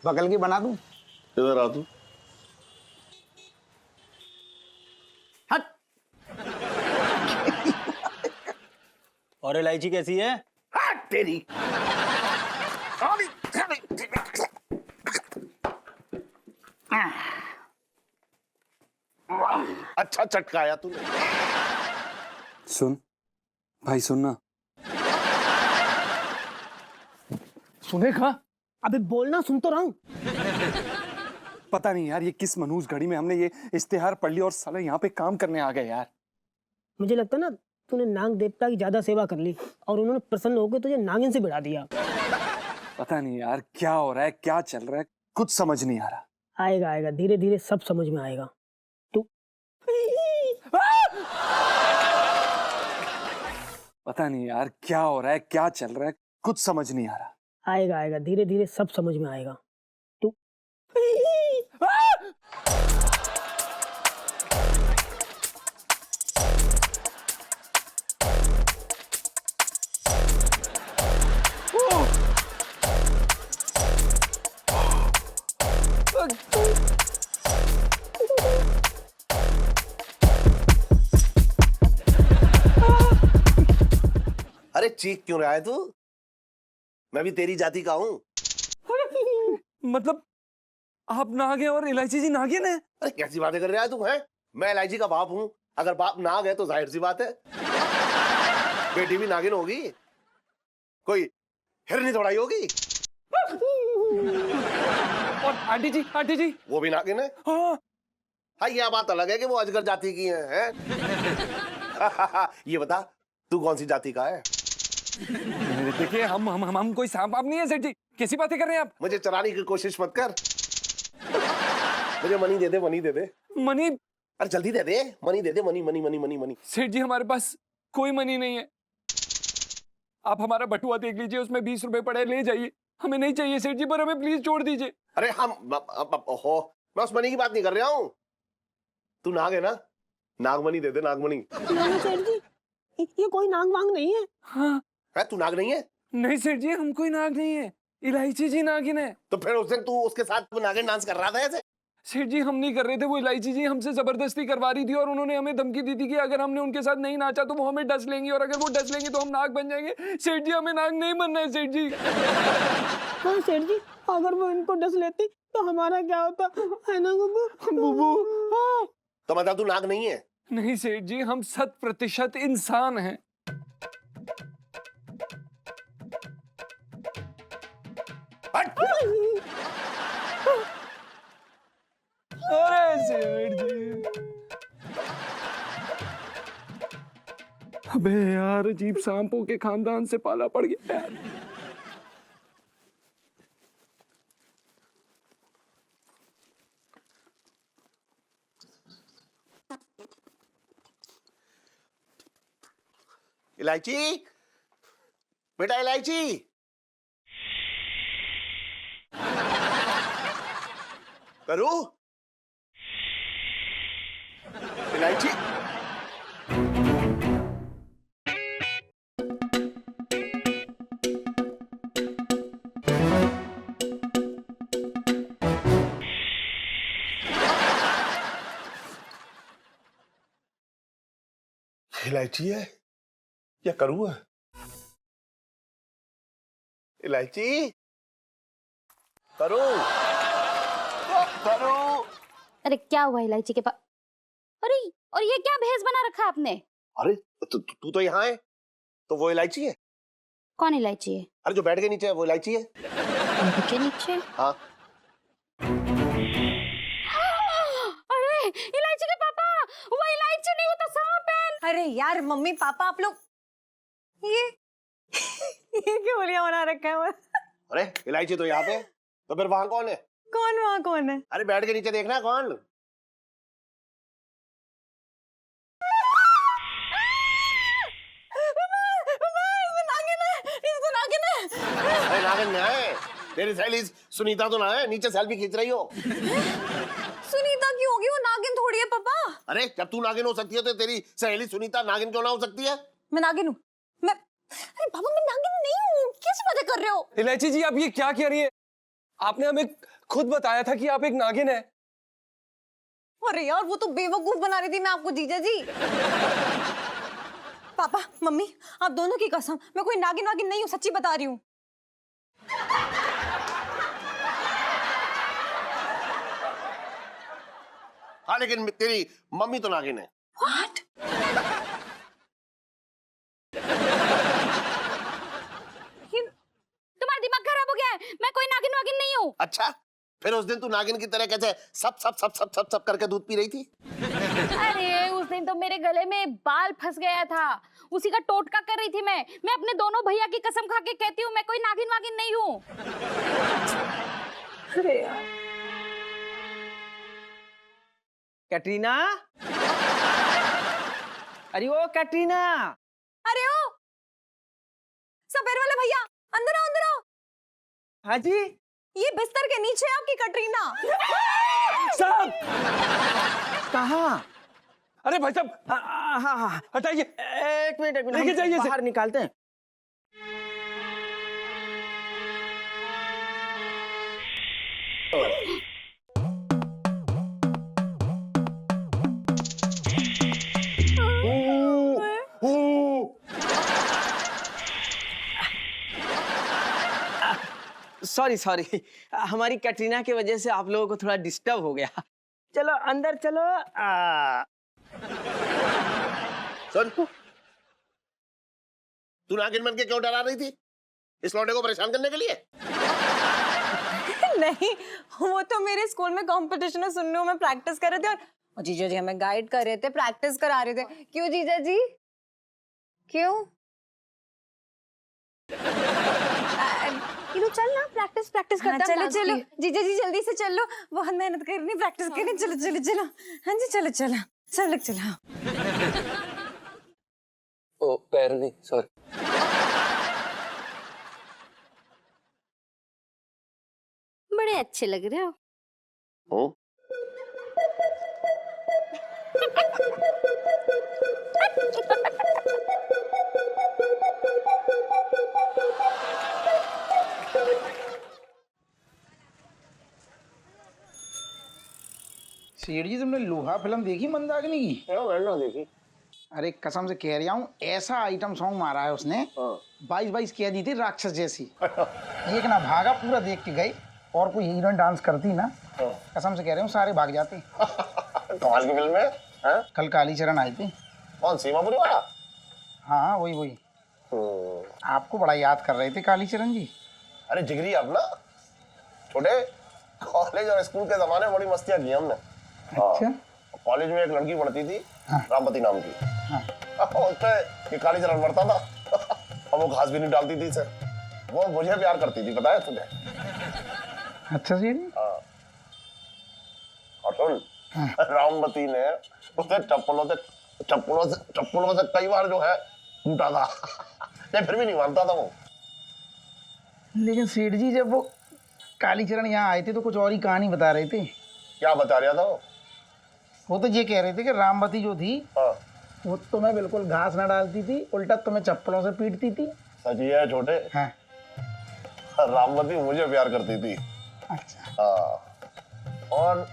बगल की बना दूं? इधर आ तू। हट। और इलायची कैसी है? हट तेरी। अच्छा चटकाया तूने। सुन भाई, सुनना। सुनेगा? अबे बोलना, सुन तो रहा हूँ। पता नहीं यार, ये किस मनहूस घड़ी में हमने ये इश्तिहार पढ़ लिया और साला यहाँ पे काम करने आ गए यार। मुझे लगता ना तूने नाग देवता की ज्यादा सेवा कर ली और उन्होंने प्रसन्न होकर तुझे नागिन से भिड़ा दिया। पता नहीं यार क्या हो रहा है, क्या चल रहा है, कुछ समझ नहीं आ रहा। आएगा आएगा, धीरे धीरे सब समझ में आएगा। तू पता नहीं यार क्या हो रहा है, क्या चल रहा है, कुछ समझ नहीं आ रहा। आएगा आएगा, धीरे धीरे सब समझ में आएगा। तू अरे चीख क्यों रहा है तू? मैं भी तेरी जाति का हूँ। मतलब आप नाग हैं और इलायची जी नागिन है? अरे कैसी बातें कर रहा है तू? है, मैं इलायची का बाप हूँ। अगर बाप नाग है तो जाहिर सी बात है बेटी भी नागिन होगी। कोई हिरनी थोड़ा ही होगी। और आंटी जी वो भी नागिन है। हाँ। हाँ, यह बात अलग है कि वो अजगर जाति की है? ये बता, तू कौन सी जाति का है? देखिए, हम कोई सांप आप नहीं है सेठ जी, कैसी बातें कर रहे हैं आप? मुझे चराने की कोशिश मत कर। मुझे मनी दे दे, मनी दे दे। मनी? अरे जल्दी दे दे, मनी दे दे, money money money money money. सेठ जी, हमारे पास कोई मनी नहीं है। आप हमारा बटुआ देख लीजिए, उसमें 20 रुपए पड़े, ले जाइए। हमें नहीं चाहिए सेठ जी, पर हमें प्लीज छोड़ दीजिए। अरे हम हो, मैं उस मनी की बात नहीं कर रहा हूँ। तू नाग है ना, नागमणि दे दे, नागमणि। नहीं सेठ जी, ये कोई नाग वांग नहीं है। हाँ। है, तू नाग नहीं है? नहीं सेठ जी, हम कोई नाग नहीं है, इलायची जी नागिन है। तो फिर उस दिन तू उसके साथ नागिन डांस कर रहा था ऐसे? सेठ जी, हम नहीं कर रहे थे, वो इलायची जी हमसे जबरदस्ती करवा रही थी और उन्होंने हमें धमकी दी थी कि अगर हमने उनके साथ नहीं नाचा तो वो हमें डस लेंगी, और अगर वो डस लेंगी तो हम नाग बन जाएंगे। सेठ जी, हमें नाग नहीं बनना है सेठ जी। हाँ सेठ जी, अगर वो इनको डस लेती तो हमारा क्या होता, है ना गुब्बू? बुबू। तो मतलब तू नाग नहीं है? नहीं सेठ जी, हम 100% इंसान हैं। अरे सेठ जी, अबे यार, अजीब सांपों के खानदान से पाला पड़ गया यार। इलायची, बेटा इलायची। करू इलायची। इलायची है या करू है? इलायची करू करू। अरे क्या हुआ इलायची के पास? अरे और ये क्या भेष बना रखा आपने? अरे तू तो यहाँ है तो वो इलायची है। कौन इलायची है? अरे जो बेड के नीचे है वो इलायची है। के नीचे? हाँ। अरे इलायची के पापा, वो इलायची नहीं, वो तो सांप है। अरे यार मम्मी पापा आप लोग ये ये क्या बोलिया बना रखा है? अरे इलायची तो यहाँ पे, तो फिर वहां कौन है? कौन वहाँ कौन है? अरे बेड के नीचे देखना है कौन। अरे नागिन ना है, तेरी सहेली सुनीता तो ना है, नीचे सेल्फी खींच रही हो। सुनीता की होगी, वो नागिन थोड़ी है पापा। अरे जब तू नागिन हो सकती है तो तेरी सहेली सुनीता नागिन क्यों ना हो सकती है? मैं नागिन हूँ मैं। अरे पापा मैं नागिन नहीं हूँ, कैसी बातें कर रहे हो? इलायची जी आप ये क्या कह रही है? आपने हमें खुद बताया था कि आप एक नागिन है। अरे यार वो तो बेवकूफ बना रही थी मैं आपको जीजा जी। पापा मम्मी आप दोनों की कसम, मैं कोई नागिन वागिन नहीं हूँ, सच्ची बता रही हूँ। हाँ लेकिन तेरी मम्मी तो नागिन है। What? तुम्हारा दिमाग खराब हो गया है, मैं कोई नागिन वागिन नहीं हूँ। अच्छा फिर उस दिन तू नागिन की तरह कैसे सब सब सब सब सब सब करके दूध पी रही थी? अरे उस दिन तो मेरे गले में बाल फंस गया था, उसी का टोटका कर रही थी मैं अपने दोनों भैया की कसम खा के कहती हूँ मैं कोई नागिन वागिन नहीं हूँ। अरे यार कैटरीना, अरे ओ कैटरीना। अरे ओ सफेद वाले भैया अंदर आओ अंदर आओ। हाँ जी। ये बिस्तर के नीचे है आपकी कटरीना। साहब कहाँ? अरे भाई साहब हाँ हाँ हटाइए, एक मिनट लेके जाइए इसे। बाहर निकालते हैं। सॉरी सॉरी, हमारी कैटरीना की वजह से आप लोगों को थोड़ा डिस्टर्ब हो गया। चलो अंदर चलो। सुन तू नागिन बन के क्यों डरा रही थी? इस लौंडे को परेशान करने के लिए? नहीं वो तो मेरे स्कूल में कंपटीशन में सुनने में प्रैक्टिस कर रहे थे और जीजा जी हमें गाइड कर रहे थे, प्रैक्टिस करा रहे थे। क्यों जीजा जी क्यों? इलो चल ना, प्रैक्टिस प्रैक्टिस करते हैं। चलो चलो जीजा जी जल्दी से चलो, बहुत मेहनत करनी, प्रैक्टिस करनी। चलो चलो चलो हाँ जी चलो चलो सब लोग चलो। ओ पैर नहीं, सॉरी। बड़े अच्छे लग रहे हो। सेठ जी तुमने लोहा फिल्म देखी मंदाकिनी की? देखी। अरे कसम से कह रहा हूँ, ऐसा आइटम सॉन्ग मारा है उसने, 22-22 कह दी थी राक्षस जैसी। एक ना भागा, पूरा देख के गई। और कोई हीरोइन डांस करती ना, कसम से कह रहा हूँ सारे भाग जाते। कमाल की फिल्म है। कल कालीचरण आई थी। कौन, सीमापुरी वाला? हाँ वही वही। आपको बड़ा याद कर रहे थे कालीचरण जी। अरे जिगरी अब ना, छोटे कॉलेज और स्कूल के जमाने में बड़ी मस्तियां की हमने। अच्छा। कॉलेज में एक लड़की पढ़ती थी, रामवती नाम की। उसपे ये कालीचरण मरता था और वो घास भी नहीं डालती थी इसे। वो मुझे प्यार करती थी, पता है तुझे? अच्छा सेठ जी। और सुन, रामवती ने उसे चप्पलों से कई बार जो है टूटा था। नहीं फिर भी नहीं मानता था वो। लेकिन सेठ जी जब वो कालीचरण यहाँ आए थे तो कुछ और ही कहानी बता रहे थे। क्या बता रहा था वो तो ये कह रहे थे कि रामवती जो थी वो तुम्हें बिल्कुल घास ना डालती थी, उल्टा तुम्हें चप्पलों से पीटती थी। सच ही है छोटे। हाँ। रामवती मुझे प्यार करती थी। अच्छा। और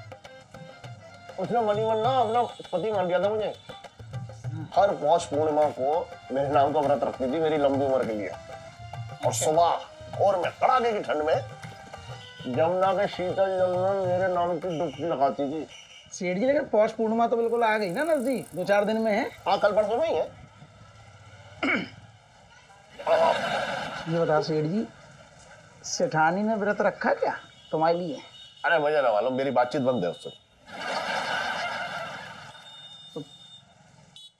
उसने मनी मन ना अपना पति मान दिया था मुझे। हर पौष पूर्णिमा को मेरे नाम का व्रत रखती थी मेरी लंबी उम्र के लिए। और सुबह और मैं कड़ाके की ठंड में जमुना के शीतल जल में मेरे नाम की डुबकी लगाती थी। सेठ जी लेकिन पौष पूर्णिमा तो बिल्कुल आ गई ना नजदीक, 2-4 दिन में है। हाँ, कल परसों में ही है। ये बता सेठ जी, सेठानी ने व्रत रखा क्या तुम्हारे लिए? अरे मजा ना वालों, मेरी बातचीत बंद है उससे। तो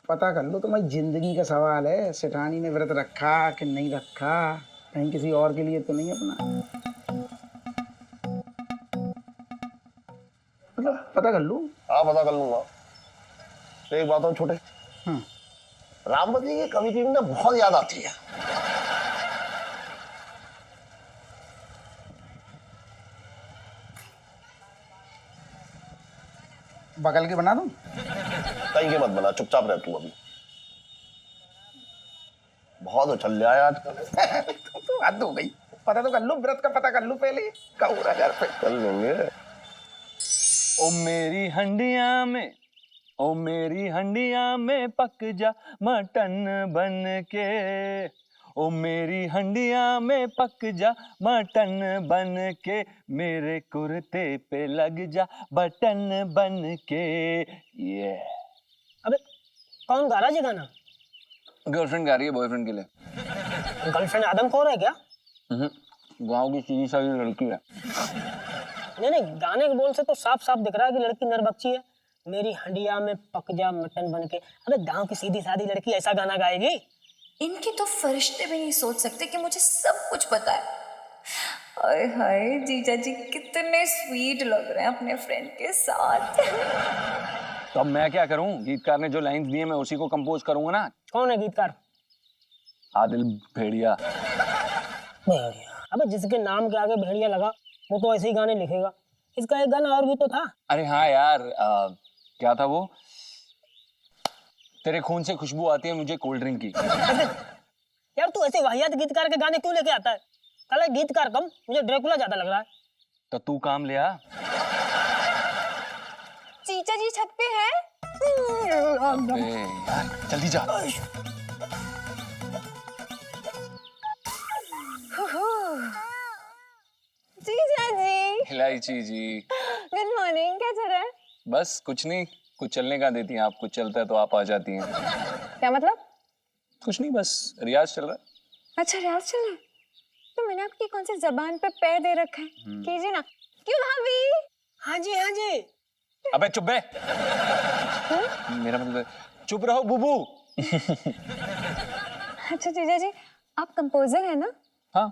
पता कर लो, तुम्हारी जिंदगी का सवाल है, सेठानी ने व्रत रखा कि नहीं रखा, कहीं किसी और के लिए तो नहीं अपना। मतलब पता कर लूं? हाँ, पता कर लूंगा। तो एक बात और छोटे, रामवती की कभी कभी ना बहुत याद आती है। बगल के बना दूं? कहीं के मत बना, चुपचाप रह तू अभी। बहुत उछल लिया है आजकल। तो हद हो गई। पता तो कर लूं, व्रत का पता कर लूं पहले। कहूँ घर पे कर लेंगे। ओ मेरी हंडिया में, ओ मेरी हंडिया में पक जा मटन बन के, ओ मेरी हंडिया में पक जा मटन बन के, मेरे कुर्ते पे लग जा बटन बन के। ये अबे कौन गा रहा है ये गाना? गर्लफ्रेंड गा रही है बॉयफ्रेंड के लिए। गर्लफ्रेंड आदम कौर है क्या? गाँव की सीधी सादी लड़की है। नहीं नहीं, गाने के बोल से तो साफ साफ दिख रहा है कि लड़की नरबच्ची है। मेरी हंडिया में पक जा मटन बन के। अबे गांव की सीधी सादी लड़की ऐसा गाना गाएगी? इनकी तो फरिश्ते भी नहीं सोच सकते कि मुझे सब कुछ पता है। हाय हाय, जीजा जी कितने स्वीट लग रहे हैं अपने फ्रेंड के साथ। तो अब मैं क्या करूं? गीतकार ने जो लाइंस दिए मैं उसी को कंपोज करूंगा ना। कौन है गीतकार? आदिल भेड़िया। भेड़िया? अबे जिसके नाम के आगे भेड़िया लगा वो तो ऐसे ही गाने लिखेगा। इसका एक गाना और भी तो था। अरे हाँ यार, क्या था वो? तेरे खून से खुशबू आती है मुझे कोल्ड ड्रिंक की। यार तू ऐसे वाहियात गीतकार के गाने क्यों लेके आता है? साला गीतकार कम, मुझे ड्रैकुला ज्यादा लग रहा है। तो तू काम ले आ। जीजा जी छत पे है। अबे यार जल्दी जा। जीजा जी। इलायची जी। गुड मॉर्निंग, क्या चल रहा है? बस कुछ नहीं, कुछ चलने का देती हैं आप, कुछ चलता है तो आप आ जाती हैं। क्या मतलब? कुछ नहीं, बस रियाज चल रहा है। अच्छा, रियाज चल रहा है। तो मैंने आपकी कौन सी जबान पे पैर दे रखा है? कीजिए ना। क्यों भाभी? हाँ जी हाँ जी। अबे चुप बे। मेरा मतलब चुप रहो बुबू। अच्छा जीजा जी, आप कंपोजर है ना? हाँ।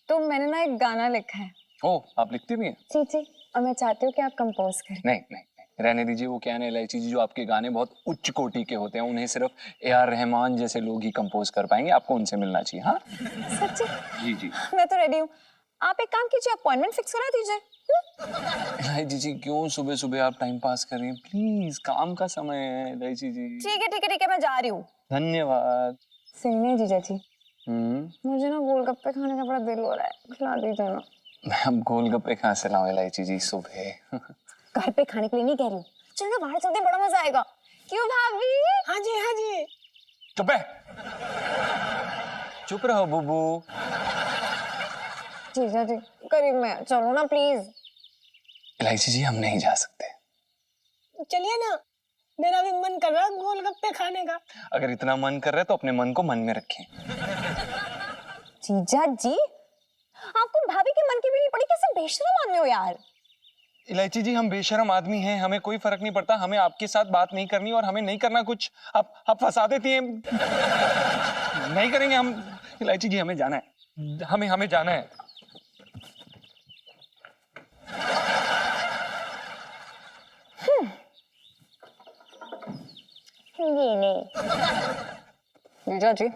तो मैंने ना एक गाना लिखा है। ओ, आप लिखती भी हैं? जी जी, और मैं चाहती हूँ कि आप कंपोज करें। नहीं नहीं नहीं, रहने दीजिए। वो क्या है ना इलायची जी, जो आपके गाने बहुत उच्च कोटि के होते हैं, उन्हें सिर्फ ए.आर. रहमान जैसे लोग ही कंपोज कर पाएंगे। आपको उनसे मिलना चाहिए। हाँ सच्ची? जी जी। मैं तो रेडी हूँ। आप एक काम कीजिए, अपॉइंटमेंट फिक्स करा दीजिए। इलायची जी क्यों सुबह सुबह आप टाइम पास कर रही हैं? प्लीज, काम का समय है इलायची जी। ठीक है ठीक है ठीक है, मैं जा रही हूँ। धन्यवाद। सुनिए जीजा जी, मुझे ना गोलगप्पे खाने का बड़ा दिल हो रहा है, खिला दीजिए ना। मैं अब गोलगप्पे कहाँ से लाऊं इलायची जी सुबह? घर पे खाने के लिए नहीं कह रही हूँ, चलो ना बाहर चलते, बड़ा मजा आएगा। क्यों भाभी? हाँ जी हाँ जी। चुप है। चुप रहो बुबू। जीजा जी करीब में चलो ना प्लीज। इलायची जी हम नहीं जा सकते। चलिए ना, मेरा भी मन कर रहा है गोलगप्पे खाने का। अगर इतना मन कर रहा है तो अपने मन को मन में रखें। जीजा जी, आपको भाभी के मन की भी नहीं पड़ी, कैसे बेशरम आदमी हो यार। इलायची जी हम बेशरम आदमी हैं, हमें कोई फर्क नहीं पड़ता। हमें आपके साथ बात नहीं करनी और हमें नहीं करना कुछ। आप फंसा देती हैं। नहीं करेंगे हम। इलायची जी हमें जाना है, हमें जाना है। ये नहीं जीजा जी,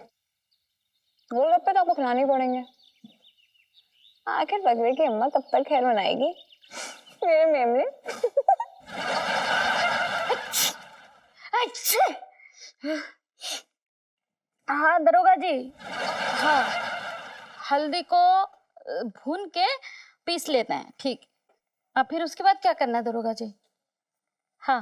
गोलगप्पे तो आपको खिलाने ही पड़ेंगे। आखिर बगले की अम्मा कब तक खैर मनाएगी मेरे मेमने। अच्छा हाँ दरोगा जी, हाँ हल्दी को भून के पीस लेते हैं, ठीक। अब फिर उसके बाद क्या करना है दरोगा जी? हाँ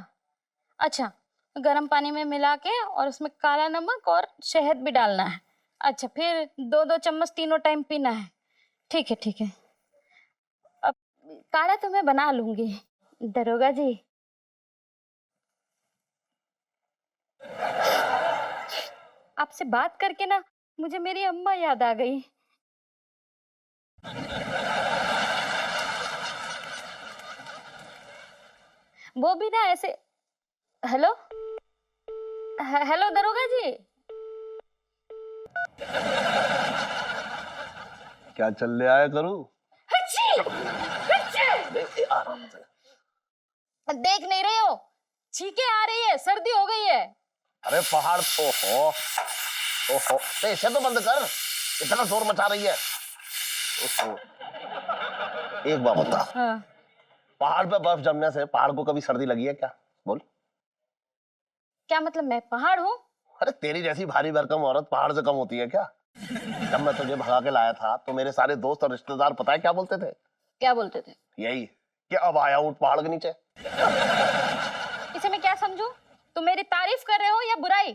अच्छा, गर्म पानी में मिला के और उसमें काला नमक और शहद भी डालना है। अच्छा, फिर 2-2 चम्मच तीनों टाइम पीना है। ठीक है ठीक है, अब काढ़ा तो मैं बना लूंगी दरोगा जी। आपसे बात करके ना मुझे मेरी अम्मा याद आ गई। वो भी ना ऐसे। हेलो हेलो दरोगा जी। क्या चल रहा है करूँ? आराम से। देख नहीं रहे हो, छींके आ रही है, सर्दी हो गई है। अरे पहाड़, ओहो ओहो, तो इसे तो बंद कर, इतना शोर मचा रही है। ओहो। एक बात बता, हाँ। पहाड़ पे बर्फ जमने से पहाड़ को कभी सर्दी लगी है क्या? बोल। क्या मतलब मैं पहाड़ हूँ? अरे तेरी जैसी भारी भरकम औरत पहाड़ से कम होती है क्या? जब मैं तुझे भगा के लाया था तो मेरे सारे दोस्त और रिश्तेदार पता है क्या बोलते थे? क्या बोलते थे? यही कि अब आया हूँ पहाड़ के नीचे। इसे मैं क्या समझूं? तुम मेरी तारीफ कर रहे हो या बुराई?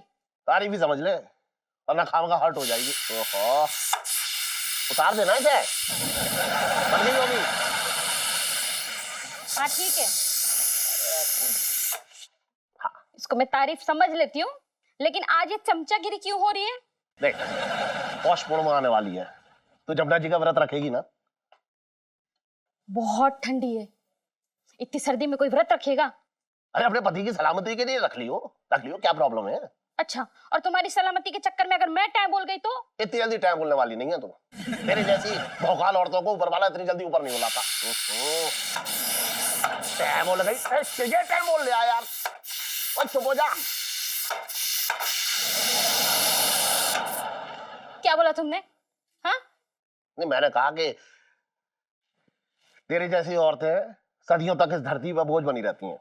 तारीफ ही समझ ले, वरना खामखा हर्ट हो जाएगी। ओहो, उतार देना इसे। बन गई होगी। हाँ ठीक है, इसको मैं तारीफ समझ लेती हूँ, लेकिन आज ये चमचागिरी क्यों हो रही है? देख, पौष पूर्णिमा आने वाली है, तो जमुना जी का व्रत रखेगी ना? बहुत ठंडी है, इतनी सर्दी में कोई व्रत रखेगा? अरे अपने पति की सलामती के लिए रख लियो, क्या प्रॉब्लम है? अच्छा, और तुम्हारी सलामती के चक्कर में अगर मैं टाइम बोल गई तो? इतनी जल्दी टाइम बोलने वाली नहीं है तुम। मेरे जैसी भौकाल औरतों को ऊपर वाला इतनी जल्दी ऊपर नहीं बुलाता। टाइम बोल गई, टाइम बोल लिया यार। चुप हो जा। क्या बोला तुमने? हाँ? नहीं, मैंने कहा कि तेरी जैसी औरतें सदियों तक इस धरती पर बोझ बनी रहती हैं।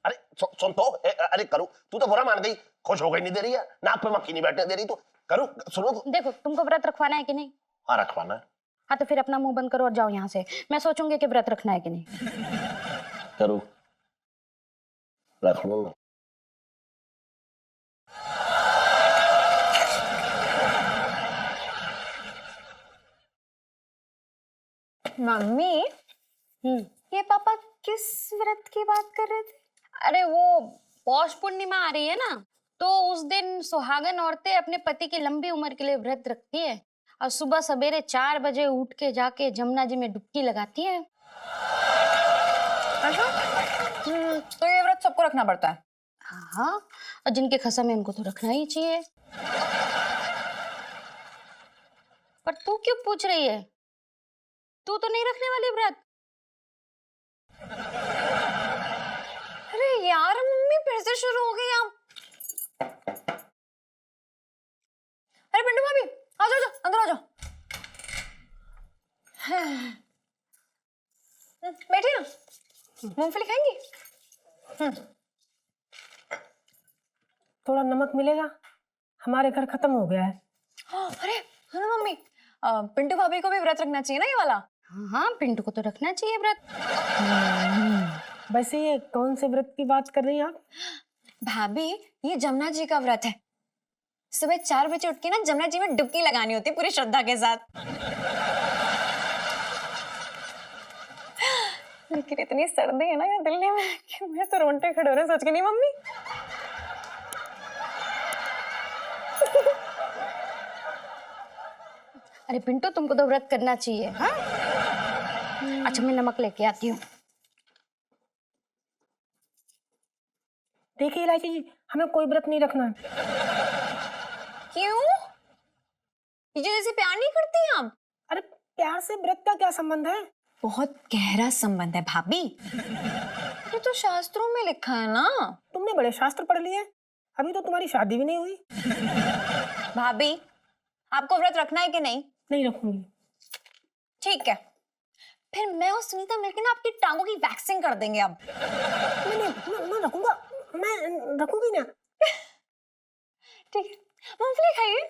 अरे सुन तो, अरे करूँ, तू तो बुरा मान गई, खुश हो गई नहीं दे रही है, नाक पे मक्खी नहीं बैठने दे रही। तो करूँ, सुनो तो। देखो, तुमको व्रत रखवाना है कि नहीं? हाँ रखवाना है। हाँ तो फिर अपना मुंह बंद करो और जाओ यहाँ से। मैं सोचूंगी कि व्रत रखना है कि नहीं। करूँ, रख लो। मम्मी, ये पापा किस व्रत की बात कर रहे थे? अरे वो पौष पूर्णिमा आ रही है ना, तो उस दिन सुहागन औरतें अपने पति की लंबी उम्र के लिए व्रत रखती है और सुबह सवेरे 4 बजे उठ के जाके जमुना जी में डुबकी लगाती है। अच्छा, तो ये व्रत सबको रखना पड़ता है? हाँ, और जिनके खसम है उनको तो रखना ही चाहिए। पर तू क्यों पूछ रही है? तू तो नहीं रखने वाली व्रत? अरे यार मम्मी, फिर से शुरू हो गई आप। अरे पिंटू भाभी, आ जाओ, अंदर आ जाओ। बैठिए ना, मूंगफली खाएंगी? थोड़ा नमक मिलेगा? हमारे घर खत्म हो गया है। अरे सुनो मम्मी, पिंटू भाभी को भी व्रत रखना चाहिए ना ये वाला? हाँ, पिंटू को तो रखना चाहिए व्रत। वैसे ये कौन से व्रत की बात कर रही हैं आप? भाभी, ये जमुना जी का व्रत है। सुबह 4 बजे उठ के ना जमुना जी में डुबकी लगानी होती है पूरी श्रद्धा के साथ। लेकिन इतनी सर्दी है ना यहाँ दिल्ली में कि मैं तो रोंगटे खड़े हो रहे हैं सोच के। नहीं मम्मी? अरे पिंटू, तुमको तो व्रत करना चाहिए। हाँ? अच्छा, मैं नमक लेके आती हूँ। देखिए इलायची जी, हमें कोई व्रत नहीं रखना है। क्यों? ये जैसे प्यार नहीं करती आप? अरे प्यार से व्रत का क्या संबंध है? बहुत गहरा संबंध है भाभी। ये तो शास्त्रों में लिखा है ना। तुमने बड़े शास्त्र पढ़ लिए, अभी तो तुम्हारी शादी भी नहीं हुई। भाभी, आपको व्रत रखना है कि नहीं? नहीं रखूंगी। ठीक है, फिर मैं और सुनीता मिलकर ना आपकी टांगों की वैक्सिंग कर देंगे अब। मैं रखूंगा, मैं रखूंगी ना। ठीक है, मूंगफली खाइए।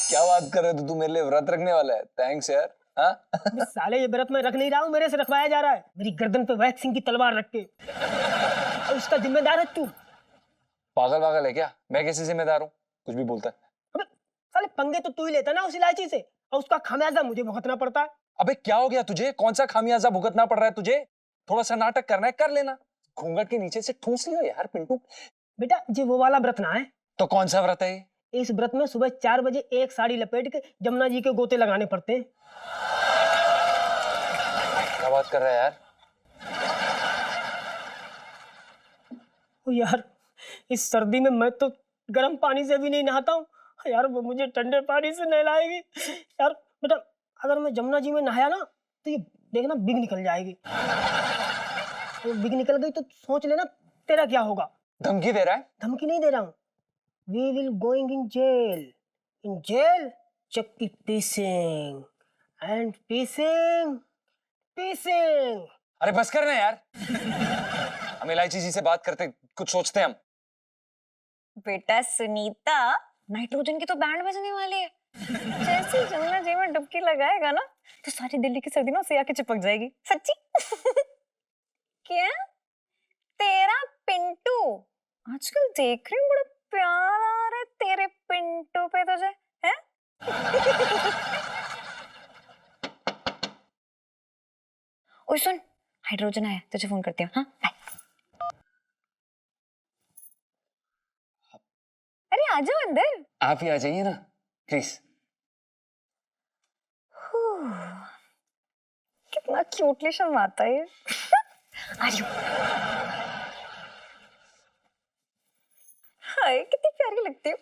क्या बात कर रहे हो? तू मेरे लिए व्रत रखने वाला है? थैंक्स यार। हाँ? अबे साले ये व्रत मैं रख नहीं रहा हूँ, मेरे से रखवाया जा रहा है, मेरी गर्दन पे वैक्सिंग की तलवार रख के। और उसका जिम्मेदार है तू। पागल वागल है क्या? मैं कैसे जिम्मेदार हूँ? कुछ भी बोलता है। अबे साले पंगे तो तू ही लेता ना उस इलायची से, और उसका खामियाजा मुझे भुगतना पड़ता है। अबे क्या हो गया तुझे? कौन सा खामियाजा भुगतना पड़ रहा है तुझे? थोड़ा सा नाटक करना है कर लेना, घूंघट के नीचे से ठूस लियो यार पिंटू। बेटा ये वो वाला व्रत ना है। तो कौन सा व्रत है ये? इस व्रत में सुबह 4 बजे एक साड़ी लपेट के जमुना जी के गोते लगाने पड़ते हैं। क्या बात कर रहा है यार? ओ यार इस सर्दी में मैं तो गर्म पानी से भी नहीं नहाता हूँ यार, वो मुझे ठंडे पानी से नहलाएगी यार। बेटा अगर मैं जमुना जी में नहाया ना तो ये देखना बिग निकल जाएगी, वो बिग निकल गई तो सोच लेना तेरा क्या होगा। धमकी दे रहा है? धमकी नहीं दे रहा हूँ, we will going in jail चक्की पीसिंग एंड पीसिंग पीसिंग। अरे बस कर ना यार, हम इलायची जी से बात करते कुछ सोचते हैं हम। बेटा सुनीता, नाइट्रोजन की तो बैंड बजने वाली है। जैसे ही जमुना जी में डुबकी लगाएगा ना तो सारी दिल्ली की सर्दी ना उसे आके चिपक जाएगी। सच्ची। क्या तेरा पिंटू आजकल देख रही हूँ, बड़ा प्यार आ रहा है तेरे पिंटू पे तुझे, हैं? ओए सुन, हाइड्रोजन आया, तुझे फोन करती हूँ। हाँ बाय। अरे आ जाओ अंदर। आप ही आ जाइए ना प्लीज। कितना क्यूटली शर्माता है ये। आ जाओ। हाय कितनी प्यारी लगती हो।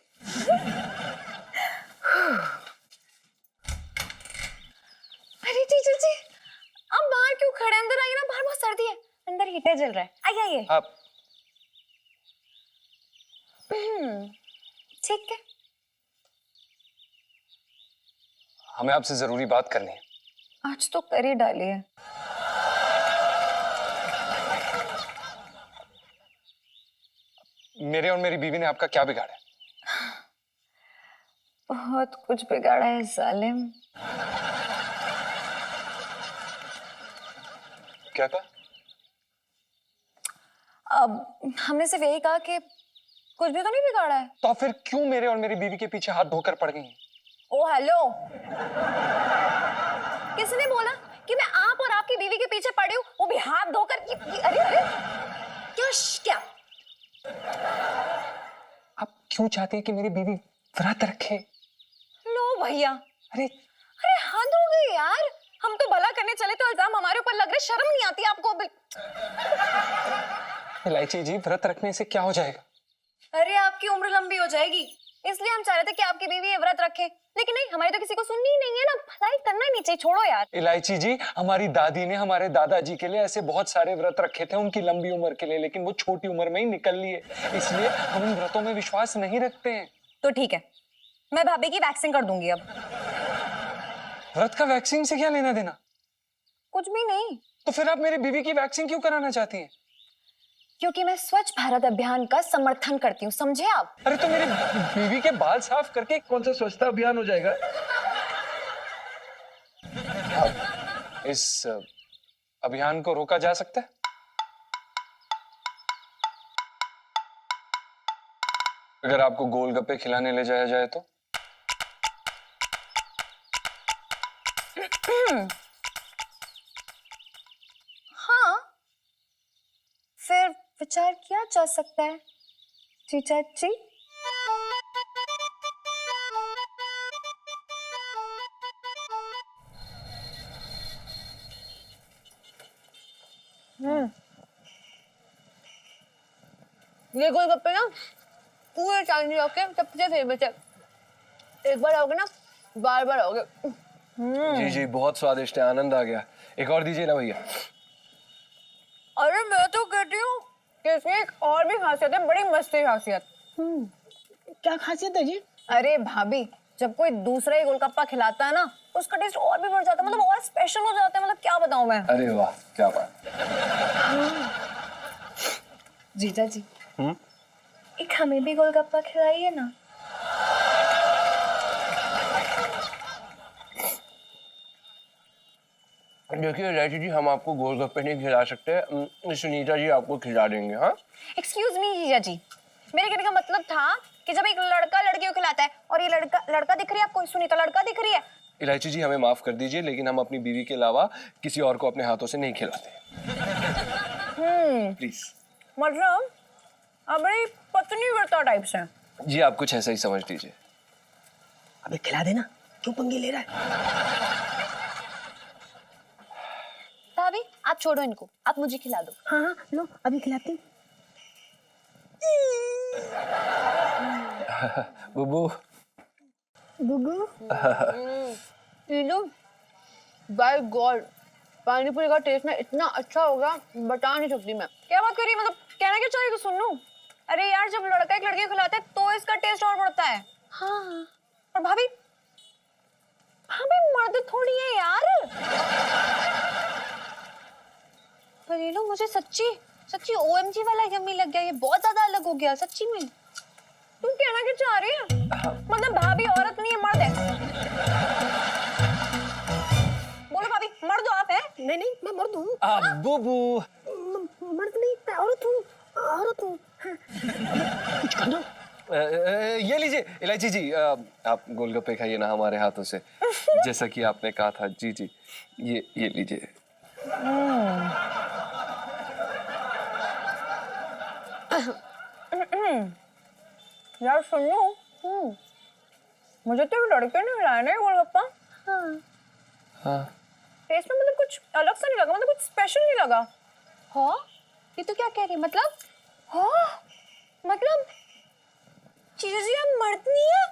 अरे जीजू जी, आप बाहर क्यों खड़े? अंदर आइए ना, बाहर बहुत सर्दी है, अंदर हीटर जल रहा है। आइए आइए। आप ठीक है। हमें आपसे जरूरी बात करनी है। आज तो कर ही डाली है। मेरे और मेरी बीवी ने आपका क्या बिगाड़ा है? बहुत कुछ बिगाड़ा है जालिम। क्या कहा? अब हमने सिर्फ यही कहा कि कुछ भी तो नहीं बिगाड़ा है। तो फिर क्यों मेरे और मेरी बीवी के पीछे हाथ धोकर पड़ गई हैं? ओ हेलो, किसने बोला कि मैं आप और आपकी बीवी के पीछे पड़ी हूँ, वो भी हाथ धोकर? अरे अरे क्या आप क्यों चाहते हैं कि मेरी बीवी व्रत रखे? लो भैया, अरे अरे हद हो गई यार। हम तो भला करने चले तो इल्जाम हमारे ऊपर लग रहे, शर्म नहीं आती आपको? इलायची जी व्रत रखने से क्या हो जाएगा? अरे आपकी उम्र लंबी हो जाएगी, इसलिए हम चाह रहे थे कि आपकी बीवी ये व्रत रखे, लेकिन नहीं, हमारी तो किसी को सुननी ही नहीं है ना। भलाई करना नहीं चाहिए, छोड़ो यार। इलायची जी, हमारी दादी ने हमारे दादाजी के लिए ऐसे बहुत सारे व्रत रखे थे उनकी लंबी उम्र के लिए, लेकिन वो छोटी उम्र में ही निकल लिए, इसलिए हम उन व्रतों में विश्वास नहीं रखते हैं। तो ठीक है, मैं भाभी की वैक्सिंग कर दूंगी अब। व्रत का वैक्सीन से क्या लेना देना? कुछ भी नहीं। तो फिर आप मेरी बीवी की वैक्सीन क्यों कराना चाहती हैं? क्योंकि मैं स्वच्छ भारत अभियान का समर्थन करती हूँ, समझे आप? अरे तो मेरी बीवी के बाल साफ करके कौन सा स्वच्छता अभियान हो जाएगा? इस अभियान को रोका जा सकता है? अगर आपको गोलगप्पे खिलाने ले जाया जाए तो? हाँ, फिर विचार किया जा सकता है जी चाची। ये गोलगप्पे ना पूरे चांदनी चौक के सबसे फेमस है, एक बार आओगे ना बार बार आओगे। जी जी बहुत स्वादिष्ट है, आनंद आ गया। एक और दीजिए ना भैया। अरे मैं तो कहती हूँ कि इसमें एक और भी खासियत है, बड़ी मस्ती खासियत। क्या खासियत है जी? अरे भाभी, जब कोई दूसरा ही गोलगप्पा खिलाता है ना, उसका टेस्ट और भी बढ़ जाता है, मतलब और स्पेशल हो जाता है, मतलब क्या बताऊं मैं। अरे वाह क्या बात। जीजा जी, एक हमें भी गोलगप्पा खिलाइए ना। देखिए इलायची जी, हम आपको गोलगप्पे नहीं खिला सकते, सुनीता जी आपको खिला देंगे। हाँ, एक्सक्यूज मी जीजा जी, मेरे कहने का मतलब था कि जब एक लड़का लड़की को खिलाता है और ये लड़का दिख रही है आपको, सुनीता लड़का दिख रही है। इलायची जी हमें माफ कर दीजिए, लेकिन हम अपनी बीवी के अलावा किसी और को अपने हाथों से नहीं खिलाते। प्लीज। मतलब अब बड़ी पत्नी व्रता टाइप से। जी आप कुछ ऐसा ही समझ लीजिए। अबे खिला देना, क्यों पंगे ले रहा है? भाभी आप छोड़ो इनको, आप मुझे खिला दो। हाँ हाँ लो अभी खिलाती हूँ। बुबू। गुगू टीनू, बाय गॉड, पानी पूरी का टेस्ट ना इतना अच्छा होगा, बता नहीं सकती मैं। क्या बात कर रही है, मतलब कहना क्या चाह रही है तो सुन लूं। अरे यार, जब लड़का एक लड़की को खिलाता है तो इसका टेस्ट और बढ़ता है। हाँ, और भाभी मर्द थोड़ी है यार। पर ये लो, मुझे सच्ची OMG वाला यम्मी लग गया, ये बहुत ज्यादा अलग हो गया सच्ची में। तुम कहना क्या चाह रही है? मतलब भाभी औरत नहीं है, मर्द है। बोलो भाभी, मर्द हो आप? है नहीं नहीं, मैं मर्द हूँ। बुबू। मर्द नहीं, मैं औरत हूँ, औरत हूँ। हाँ। कुछ कर दो। ये लीजिए इलायची जी, आप गोलगप्पे खाइए ना हमारे हाथों से, जैसा कि आपने कहा था। जी जी, ये लीजिए। यार सुन लो, मुझे तो लड़के ने खिलाया ना ये गोलगप्पा। हाँ। टेस्ट में मतलब कुछ अलग सा नहीं लगा, मतलब कुछ स्पेशल नहीं लगा। हाँ, ये तो क्या कह रही है? मतलब हाँ, मतलब जीजा जी आप मर्द नहीं है।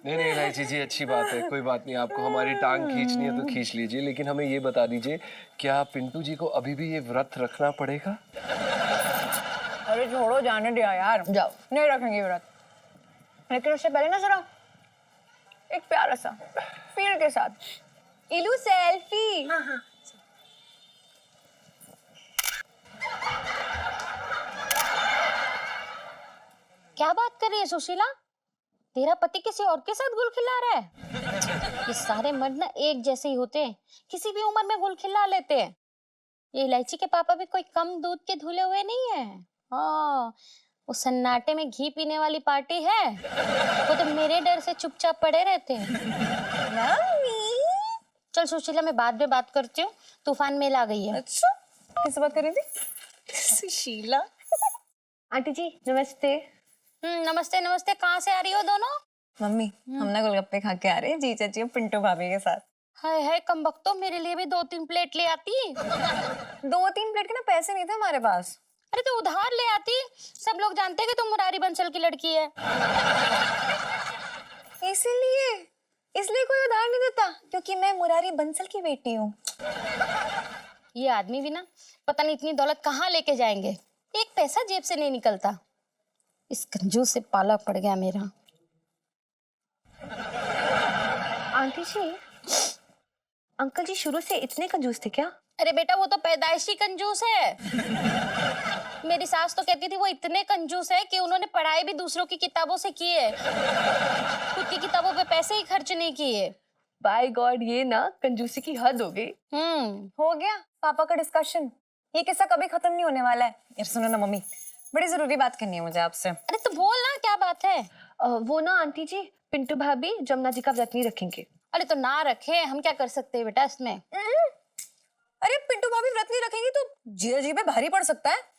नहीं इलायची जी, अच्छी बात है, कोई बात नहीं। आपको हमारी टांग खींचनी है तो खींच लीजिए, लेकिन हमें ये बता दीजिए, क्या पिंटू जी को अभी भी ये व्रत रखना पड़ेगा? अरे छोड़ो, जाने दिया यार, जाओ, नहीं रखेंगे व्रत। लेकिन उससे पहले ना जरा एक प्यारा सा फील के साथ इलू सेल्फी। हाँ हाँ। क्या बात कर रही है सुशीला? तेरा पति किसी और के साथ गुल खिला रहा है? ये सारे मर्द ना एक जैसे ही होते हैं, किसी भी उम्र में गुल खिला लेते हैं। ये इलायची के पापा भी कोई कम दूध के धुले हुए नहीं है। हाँ, वो सन्नाटे में घी पीने वाली पार्टी है, वो तो मेरे डर से चुपचाप पड़े रहते हैं। चल सुशीला, मैं बाद में बात करती हूँ, तूफान मेल आ गई है। अच्छा, किससे बात कर रही थी? सुशीला। आंटी जी नमस्ते। नमस्ते नमस्ते। कहाँ से आ रही हो दोनों? मम्मी, हम ना गोलगप्पे खा के आ रहे हैं जीजा जी और पिंटू भाभी के साथ। हाय हाय कमबख्तो, मेरे लिए भी 2-3 प्लेट ले आती। 2-3 प्लेट के ना पैसे नहीं थे हमारे पास। अरे तो उधार ले आती, सब लोग जानते हैं कि तुम मुरारी बंसल की लड़की है। इसलिए कोई उधार नहीं देता, क्योंकि मैं मुरारी बंसल की बेटी हूँ। ये आदमी भी ना पता नहीं इतनी दौलत कहाँ लेके जाएंगे, एक पैसा जेब से नहीं निकलता। इस कंजूस से पाला पड़ गया मेरा। आंटी जी, अंकल जी शुरू से इतने कंजूस थे क्या? अरे बेटा, वो तो पैदाइशी कंजूस है। मेरी सास तो कहती थी वो इतने कंजूस है कि उन्होंने पढ़ाई भी दूसरों की किताबों से की है, खुद की किताबों पे पैसे ही खर्च नहीं किए। बाय गॉड, ये ना कंजूसी की हद हो गई। हो गया पापा का डिस्कशन, ये किस्सा कभी खत्म नहीं होने वाला है। यार सुनो ना मम्मी, बड़ी जरूरी बात करनी है मुझे आपसे। अरे तो बोल ना, क्या बात है? वो ना आंटी जी, पिंटू भाभी जमुना जी का व्रत नहीं रखेंगे। अरे तो ना रखे, हम क्या कर सकते हैं बेटा इसमें? अरे पिंटू भाभी व्रत नहीं रखेंगी तो जीजा जी पे भारी पड़ सकता है।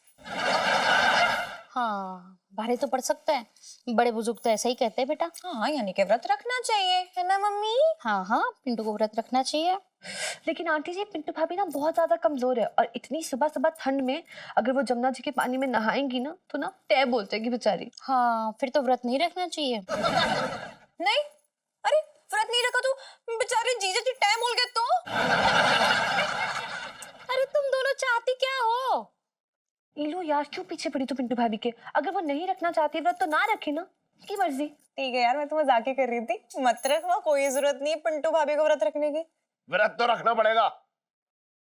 हाँ, भारी तो पड़ सकता है, बड़े बुजुर्ग तो ऐसा ही कहते हैं बेटा। हाँ, यानी कि व्रत रखना चाहिए, है ना मम्मी? हाँ हाँ, पिंटू को व्रत रखना चाहिए। लेकिन आंटी जी, पिंटू भाभी ना बहुत ज्यादा कमजोर है, और इतनी सुबह सुबह ठंड में अगर वो जमुना जी के पानी में नहाएंगी ना तो ना तय बोल जाएगी बेचारी। हाँ, फिर तो व्रत नहीं रखना चाहिए। नहीं, अरे व्रत नहीं रखा तो बेचारे जीजा जी टाइम बोल गए तो। अरे तुम दोनों चाहती क्या हो? इलो यार, क्यों पीछे पड़ी तू पिंटू भाभी के? अगर वो नहीं रखना चाहती व्रत तो ना रखे ना, उसकी मर्जी। ठीक है यार, मैं तो मजाक ही कर रही थी, मत रखवा, कोई जरूरत नहीं है पिंटू भाभी को व्रत रखने की। व्रत तो रखना पड़ेगा,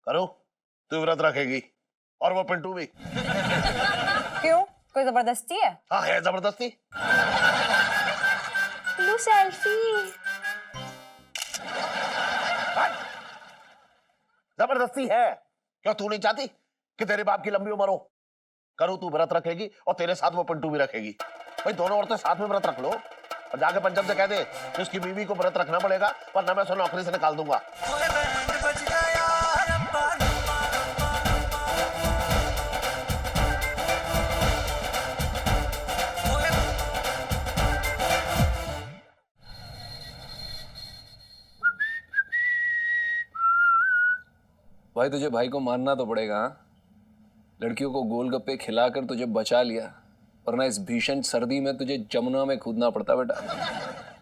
करो, तू व्रत रखेगी और वो पिंटू भी। क्यों, कोई जबरदस्ती है? हाँ है जबरदस्ती। लो सेल्फी। जबरदस्ती है। क्यों, तू नहीं चाहती कि तेरे बाप की लंबी उम्र हो? करो, तू व्रत रखेगी और तेरे साथ वो पिंटू भी रखेगी। भाई दोनों औरतें साथ में व्रत रख लो और जाके पंचम से कह दे कि उसकी बीवी को व्रत रखना पड़ेगा वरना मैं उसे नौकरी से निकाल दूंगा। भाई तुझे भाई को मानना तो पड़ेगा। हाँ? लड़कियों को गोलगप्पे खिलाकर तुझे बचा लिया, वरना इस भीषण सर्दी में तुझे जमुना में कूदना पड़ता बेटा।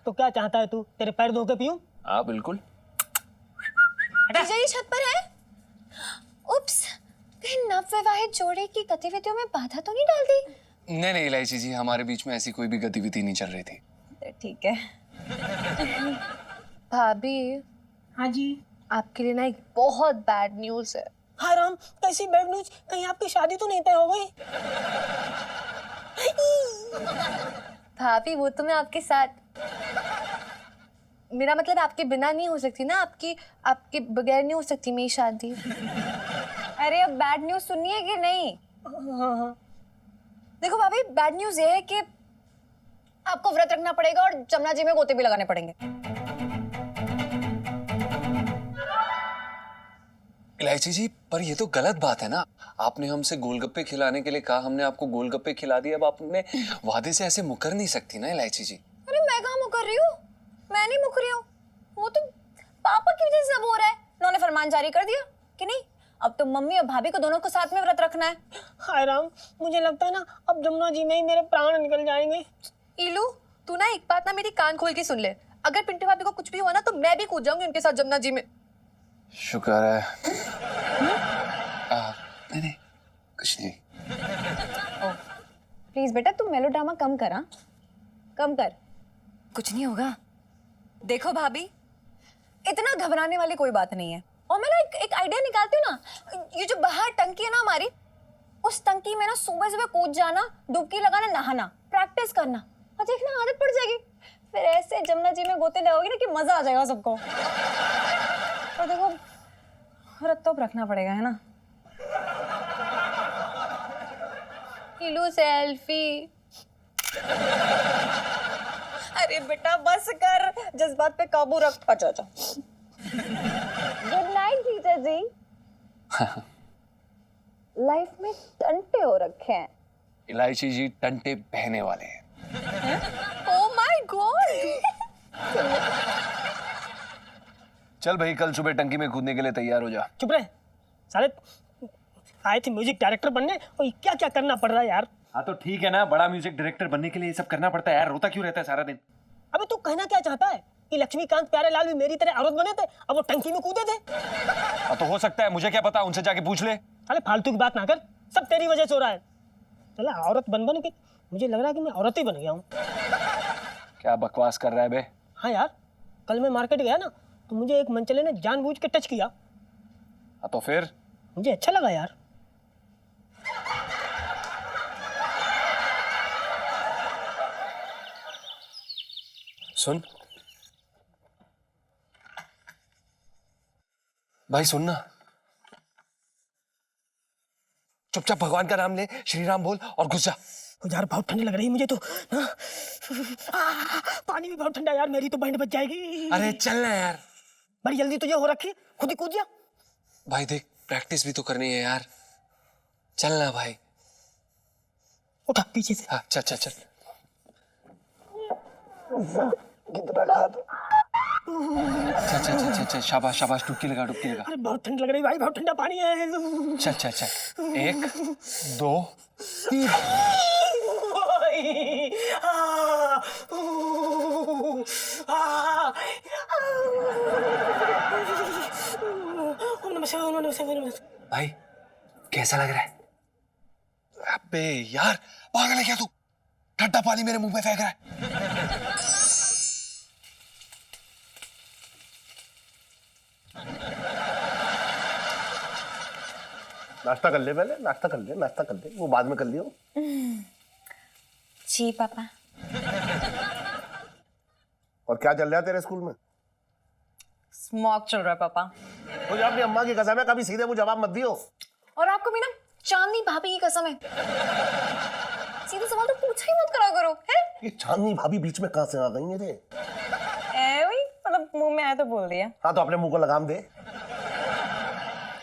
तो क्या चाहता है तू, तेरे पैर धो के पीऊं? हाँ बिल्कुल। जीजा जी छत पर है। उप्स, कहीं नवविवाहित जोड़े की गतिविधियों में बाधा तो नहीं डाल दी? नहीं नहीं इलायची जी, हमारे बीच में ऐसी कोई भी गतिविधि नहीं चल रही थी। ठीक है। भाभी, हाँ जी। आपके लिए ना एक बहुत बैड न्यूज है। हाय राम, कैसी बैड न्यूज? कहीं आपकी शादी तो नहीं तय हो गई? भाभी वो तो मैं आपके साथ, मेरा मतलब आपके बिना नहीं हो सकती ना, आपके बगैर नहीं हो सकती मेरी शादी। अरे अब बैड न्यूज सुननी है कि नहीं? हाँ। देखो भाभी, बैड न्यूज ये है कि आपको व्रत रखना पड़ेगा और जमुना जी में गोते भी लगाने पड़ेंगे। इलायची जी, पर ये तो गलत बात है ना। आपने हमसे गोलगप्पे खिलाने के लिए कहा, हमने आपको गोलगप्पे खिला दिए। अब आप अपने वादे से ऐसे मुकर नहीं सकती ना इलायची जी। अरे मैं कहाँ मुकर रही हूँ? मैं नहीं मुकर रही हूँ, वो तो पापा की वजह से सब हो रहा है। उन्होंने फरमान जारी कर दिया कि नहीं, अब तो मम्मी और भाभी को दोनों को साथ में व्रत रखना है। हाय राम, मुझे लगता है ना अब जमुना जी में ही मेरे प्राण निकल जाएंगे। इलू, तू ना एक बात ना मेरी कान खोल के सुन ले। अगर पिंटू भाभी को कुछ भी हुआ ना तो मैं भी कूद जाऊंगी उनके साथ जमुना जी में। शुक्र है। नहीं कुछ नहीं। प्लीज बेटा, तू मेलोड्रामा कम कर। हाँ कम कर, कुछ नहीं होगा। देखो भाभी, इतना घबराने वाली कोई बात नहीं है। और मैं ना एक आइडिया निकालती हूँ ना। ये जो बाहर टंकी है ना हमारी, उस टंकी में ना सुबह सुबह कूद जाना, डुबकी लगाना, नहाना, प्रैक्टिस करना, और देखना आदत पड़ जाएगी। फिर ऐसे जमुना जी में गोते लगाओगी ना कि मजा आ जाएगा सबको। और देखो, व्रत तो रखना पड़ेगा, है ना? इलू सेल्फी। अरे बेटा बस कर, जज्बात पे काबू रख। अच्छा। गुड नाइट जीजा जी। लाइफ में टंटे हो रखे हैं। इलायची जी टंटे बहने वाले हैं। Oh my God. चल भाई, कल सुबह टंकी में कूदने के लिए तैयार हो जा। चुप रहे साले, आए थे म्यूजिक डायरेक्टर बनने और क्या क्या करना पड़ रहा है यार। हाँ तो ठीक है ना, बड़ा म्यूजिक डायरेक्टर बनने के लिए ये सब करना पड़ता है यार। रोता क्यों रहता है सारा दिन? अबे तू कहना क्या चाहता है कि लक्ष्मीकांत प्यारेलाल भी मेरी तरह औरत बने थे, अब वो टंकी में कूदे थे? हाँ तो हो सकता है, मुझे क्या पता, उनसे जाके पूछ ले। साले फालतू की बात ना कर, सब तेरी वजह से हो रहा है। चला औरत बन के मुझे लग रहा है कि मैं औरत ही बन गया हूँ। क्या बकवास कर रहा है बे? हाँ यार, कल मैं मार्केट गया ना तो मुझे एक मनचले ने जानबूझ के टच किया। हाँ तो फिर? मुझे अच्छा लगा यार। सुन भाई, सुन ना, चुपचाप भगवान का नाम ले, श्री राम बोल और घुस जा। यार बहुत ठंडी लग रही है मुझे तो। पानी भी बहुत ठंडा यार, मेरी तो बैंड बच जाएगी। अरे चल ना यार। बड़ी जल्दी तुझे हो रखी, खुद ही कूद जा। भाई देख, प्रैक्टिस भी तो करनी है यार, चल ना भाई। उठा पीछे से। हाँ चल चल चल। चल चल चल चल, शाबाश शाबाश, डुबकी लगा डुबकी लगा। अरे बहुत ठंड लग रही भाई, बहुत ठंडा पानी है। चल चल चल, 1 2 3। भाई कैसा लग रहा है? अबे यार, पागल है क्या तू? ठंडा पानी मेरे मुंह पे फेंक रहा है। नाश्ता कर ले, पहले नाश्ता कर ले, नाश्ता कर ले, वो बाद में कर लियो। जी पापा। और क्या चल रहा है तेरे स्कूल में? स्मॉक चल रहा है पापा। मुझे अपनी अम्मा की कसम है, कभी सीधे मुझे जवाब मत दियो। और आपको भी ना चांदनी भाभी की कसम है, सीधे सवाल तो पूछा ही मत करा करो, है? ये चांदनी भाभी बीच में कहां से आ गई है थे? वही मतलब मुंह में आया तो बोल दिया। हाँ तो अपने मुंह को लगाम दे।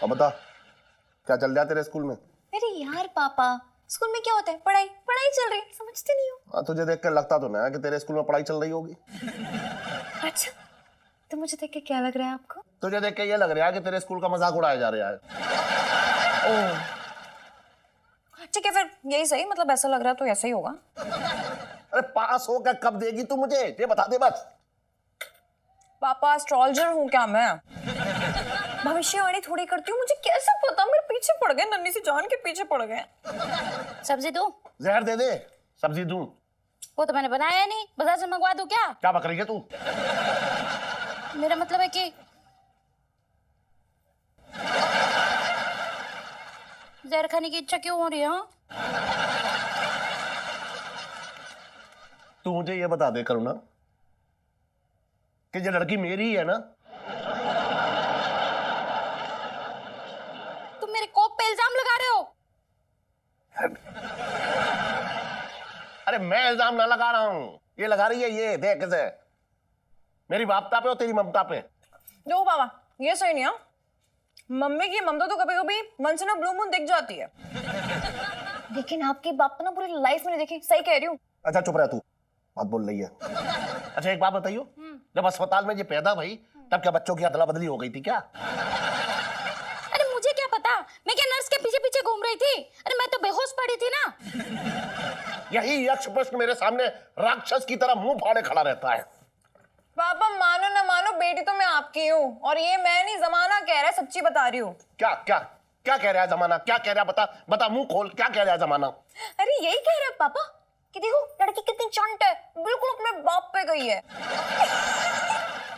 अब बता क्या चल रहा है तेरे स्कूल में? अरे यार पापा, स्कूल में क्या होता है? पढ़ाई पढ़ाई चल रही है, समझते नहीं हो? हाँ तुझे देख कर लगता तो ना है कि तेरे स्कूल में पढ़ाई चल रही होगी। अच्छा, तो मुझे देख के क्या लग रहा है आपको? तुझे देख के ये लग रहा है कि तेरे स्कूल का मजाक उड़ाया जा रहा है। ओह ठीक है, फिर यही सही, मतलब ऐसा लग रहा है तो ऐसा ही होगा। अरे पास होकर कब देगी तू मुझे, ये बता दे बस। पापा एस्ट्रोलॉजर हूँ क्या मैं? भविष्यवाणी थोड़ी करती हूँ, मुझे कैसे पता? मेरे पीछे पड़ गए, नन्ही सी जान के पीछे पड़ गए। सब्जी दूं? जहर दे दे, सब्जी दूं? वो तो मैंने बनाया नहीं, बाजार से मंगवा दूं क्या? क्या बक रही है तू? मेरा मतलब है कि जहर खाने की इच्छा क्यों हो रही है? हाँ? तू मुझे ये बता दे करुणा कि ये लड़की मेरी है ना? तुम मेरे कोप पे इल्जाम लगा रहे हो? अरे मैं इल्जाम ना लगा रहा हूं, ये लगा रही है। ये देख कैसे, मेरी बापता पे और तेरी ममता पे। देखो पापा, ये सही नहीं है। मम्मी की ममता तो कभी कभी once in a blue moon दिख जाती है, लेकिन आपकी बाप तो ना पूरी लाइफ में नहीं देखी। सही कह रही हूँ। अच्छा चुप रह तू, बात बोल रही है। अच्छा एक बात बताइयो, जब अस्पताल में ये पैदा भई तब क्या बच्चों की अदला बदली हो गई थी क्या? अरे मुझे क्या पता, मैं क्या नर्स के पीछे पीछे घूम रही थी? अरे मैं तो बेहोश पड़ी थी ना। यही यक्ष प्रश्न मेरे सामने राक्षस की तरह मुंह फाड़े खड़ा रहता है। पापा मानो ना मानो, बेटी तो मैं आपकी हूँ, और ये मैं नहीं, जमाना कह रहा है, सच्ची बता रही हूँ। क्या क्या क्या कह रहा है जमाना? क्या कह रहा है? बता बता, मुंह खोल, क्या कह रहा है जमाना? अरे यही कह रहा है पापा कि देखो लड़की कितनी चंट है, बिल्कुल अपने बाप पे गई है।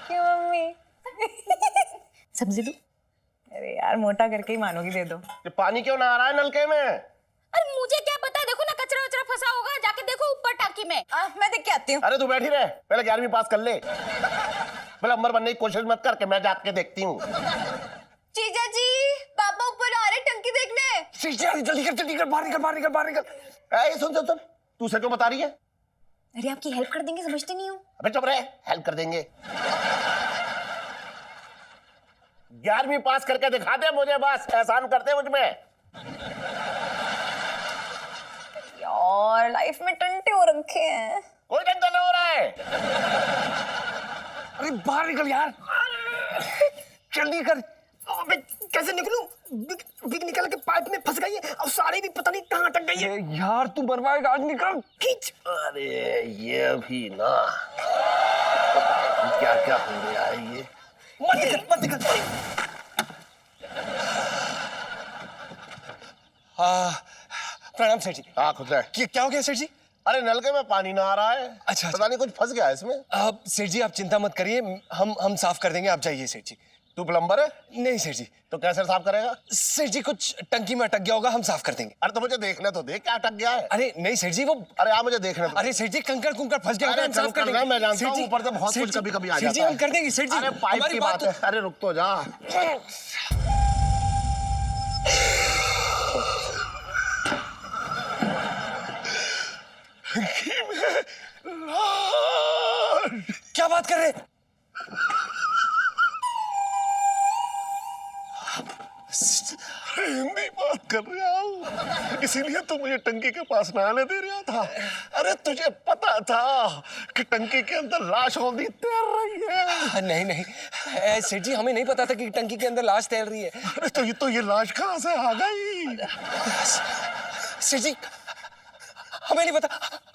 क्यों मम्मी? सब्जी दो? अरे यार मोटा करके ही मानोगी, दे दो। ये पानी क्यों ना आ रहा है नलके में? अरे मुझे क्या पता, देखो ना कचरा वचरा फंसा होगा, जाके देखो ऊपर टाकी में। मैं देख के आती हूँ। अरे तू बैठी रहे, पहले 11वीं पास कर ले। पहले नंबर बनने की कोशिश मत करके, मैं जाके देखती हूँ। जीजा जी, पापा ऊपर आ रहे टंकी देखने। जल्दी कर, जल्दी कर, बाहर निकल, बाहर निकल, बाहर निकल। ए सुन सुन सुन, तू उसे क्यों बता रही है? अरे आपकी हेल्प कर देंगे, समझते नहीं हो? अबे चुप रहे, हेल्प कर देंगे। 11वीं पास करके दिखा दे मुझे, बस एहसान करते मुझ में। यार लाइफ में टंटे हो रखे हैं। कोई टंटा नहीं हो रहा है। अरे बाहर निकल यार, जल्दी कर। अबे कैसे निकलूं? बिग निकल के पाइप में फंस गई है और साड़ी भी पता नहीं कहाँ अटक गई है। यार तू बर्बाद, आज निकल, खींच। अरे ये भी ना, क्या क्या हो गया है ये? मत निकल, मत निकल। प्रणाम सेठ जी। हाँ खुद रहे। क्या हो गया सेठ जी? अरे नलके में पानी ना आ रहा है। अच्छा पता नहीं कुछ फंस गया है इसमें। सेठ जी आप चिंता मत करिए, हम साफ कर देंगे, आप जाइए सेठ जी। तू प्लम्बर है? नहीं सेठ जी। तो कैसे साफ करेगा? सेठ जी कुछ टंकी में अटक गया होगा, हम साफ कर देंगे। अरे तो मुझे देखने तो दे क्या अटक गया है। अरे नहीं सेठ जी, वो अरे आप मुझे देखने दो। अरे सेठ जी कंकड़ कुंकड़ फंस गया होगा, अरे हम साफ कर देंगे। मैं जानता सेठ हूँ, जी, ऊपर से बहुत सेठ कुछ जी, कभी-कभी आ सेठ जी जाता है। हम कर देंगे सेठ जी। अरे पाइप हमारी की बात बात है। अरे रुक तो जा। क्या बात कर रहे? हिंदी बात कर रहा हूँ, इसीलिए तो मुझे टंकी के पास न आने दे रहा था। अरे तुझे पता था कि टंकी के अंदर लाश होगी तैर रही है? नहीं नहीं सेठ जी, हमें नहीं पता था कि टंकी के अंदर लाश तैर रही है। अरे तो ये लाश कहाँ से आ गई? सेठ जी हमें नहीं पता,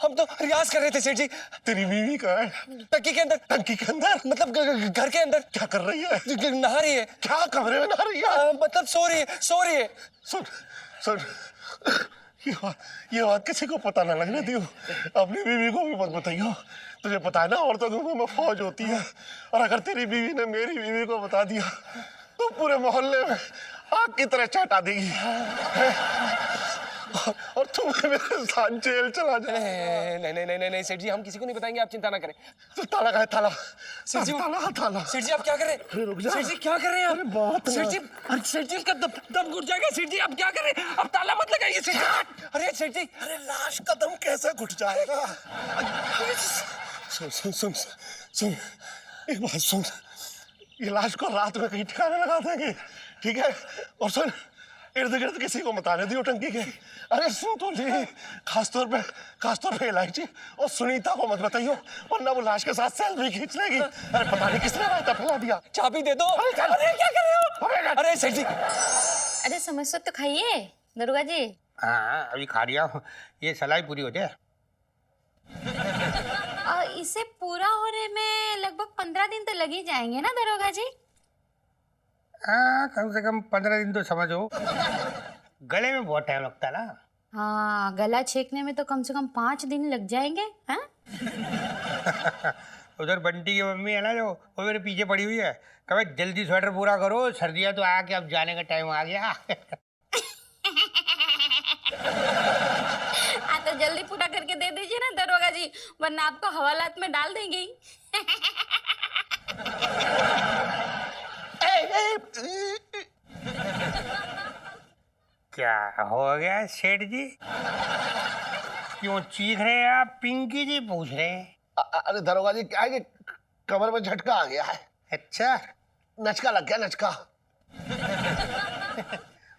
हम तो रियाज कर रहे थे सेठ जी। तेरी बीवी कहाँ है? टंकी के अंदर। टंकी के अंदर मतलब घर के अंदर। क्या कर रही है? नहा रही है। क्या कमरे में नहा रही है? मतलब सो रही है, सो रही है। सुन सुन, ये बात किसी को पता ना लगने दियो, अपनी बीवी को भी मत बताइयो। तुझे पता है ना औरतों के मुंह में फौज होती है, और अगर तेरी बीवी ने मेरी बीवी को बता दिया तो पूरे मोहल्ले में आग की तरह चाटा देगी और तुम्हें मेरे साथ जेल चला जाए। नहीं नहीं नहीं नहीं सेठ जी, हम किसी को नहीं बताएंगे, आप चिंता ना करें। तो ताला का है, ताला सेठ जी, ताला सेठ जी आप क्या कर रहे हैं? रुक जा। सेठ जी क्या कर रहे हैं आप? अरे बहुत सेठ जी, अरे सेठ जी उसका दम घुट जाएगा। सेठ जी आप क्या कर रहे हैं? आप ताला मत लगाइए सेठ जी। अरे सेठ जी, अरे लाश का दम कैसे घुट जाएगा? सुन सुन सुन सुन, एक बात सुन, ये लाश को रात में कहीं ठिकाने लगा देंगे, ठीक है? और सुन, इर्द गिर्द किसी को मत आने दियो टंकी के। अरे सुन तो ले, खासतौर पे इलायची और सुनीता को मत बताइयो, वरना वो लाश के साथ सेल्फी खींच लेगी। अरे पता नहीं किसने रायता फैला दिया। चाबी दे दो। अरे क्या कर रहे हो? अरे सेठ जी, अरे समोसा तो खाइए दरोगा जी। हाँ अभी खा रहा हूँ, ये सलाई पूरी हो जाए। इसे पूरा होने में लगभग 15 दिन तो लग ही जाएंगे ना दरोगा जी? हाँ कम से कम 15 दिन तो समझो, गले में बहुत टाइम लगता है ना। हाँ, गला छेकने में तो कम से कम 5 दिन लग जाएंगे। हाँ? उधर बंटी की मम्मी है ना, जो वो मेरे पीछे पड़ी हुई है, कभी जल्दी स्वेटर पूरा करो, सर्दियाँ तो आके अब जाने का टाइम आ गया। तो जल्दी पूरा करके दे दीजिए ना दरोगा जी, वरना आपको हवालात में डाल देंगे। क्या हो गया सेठ जी, क्यों चीख रहे हैं आप? पिंकी जी पूछ रहे हैं। अरे दरोगा जी, क्या है कि कमर में झटका आ गया है। अच्छा, नचका लग गया, नचका।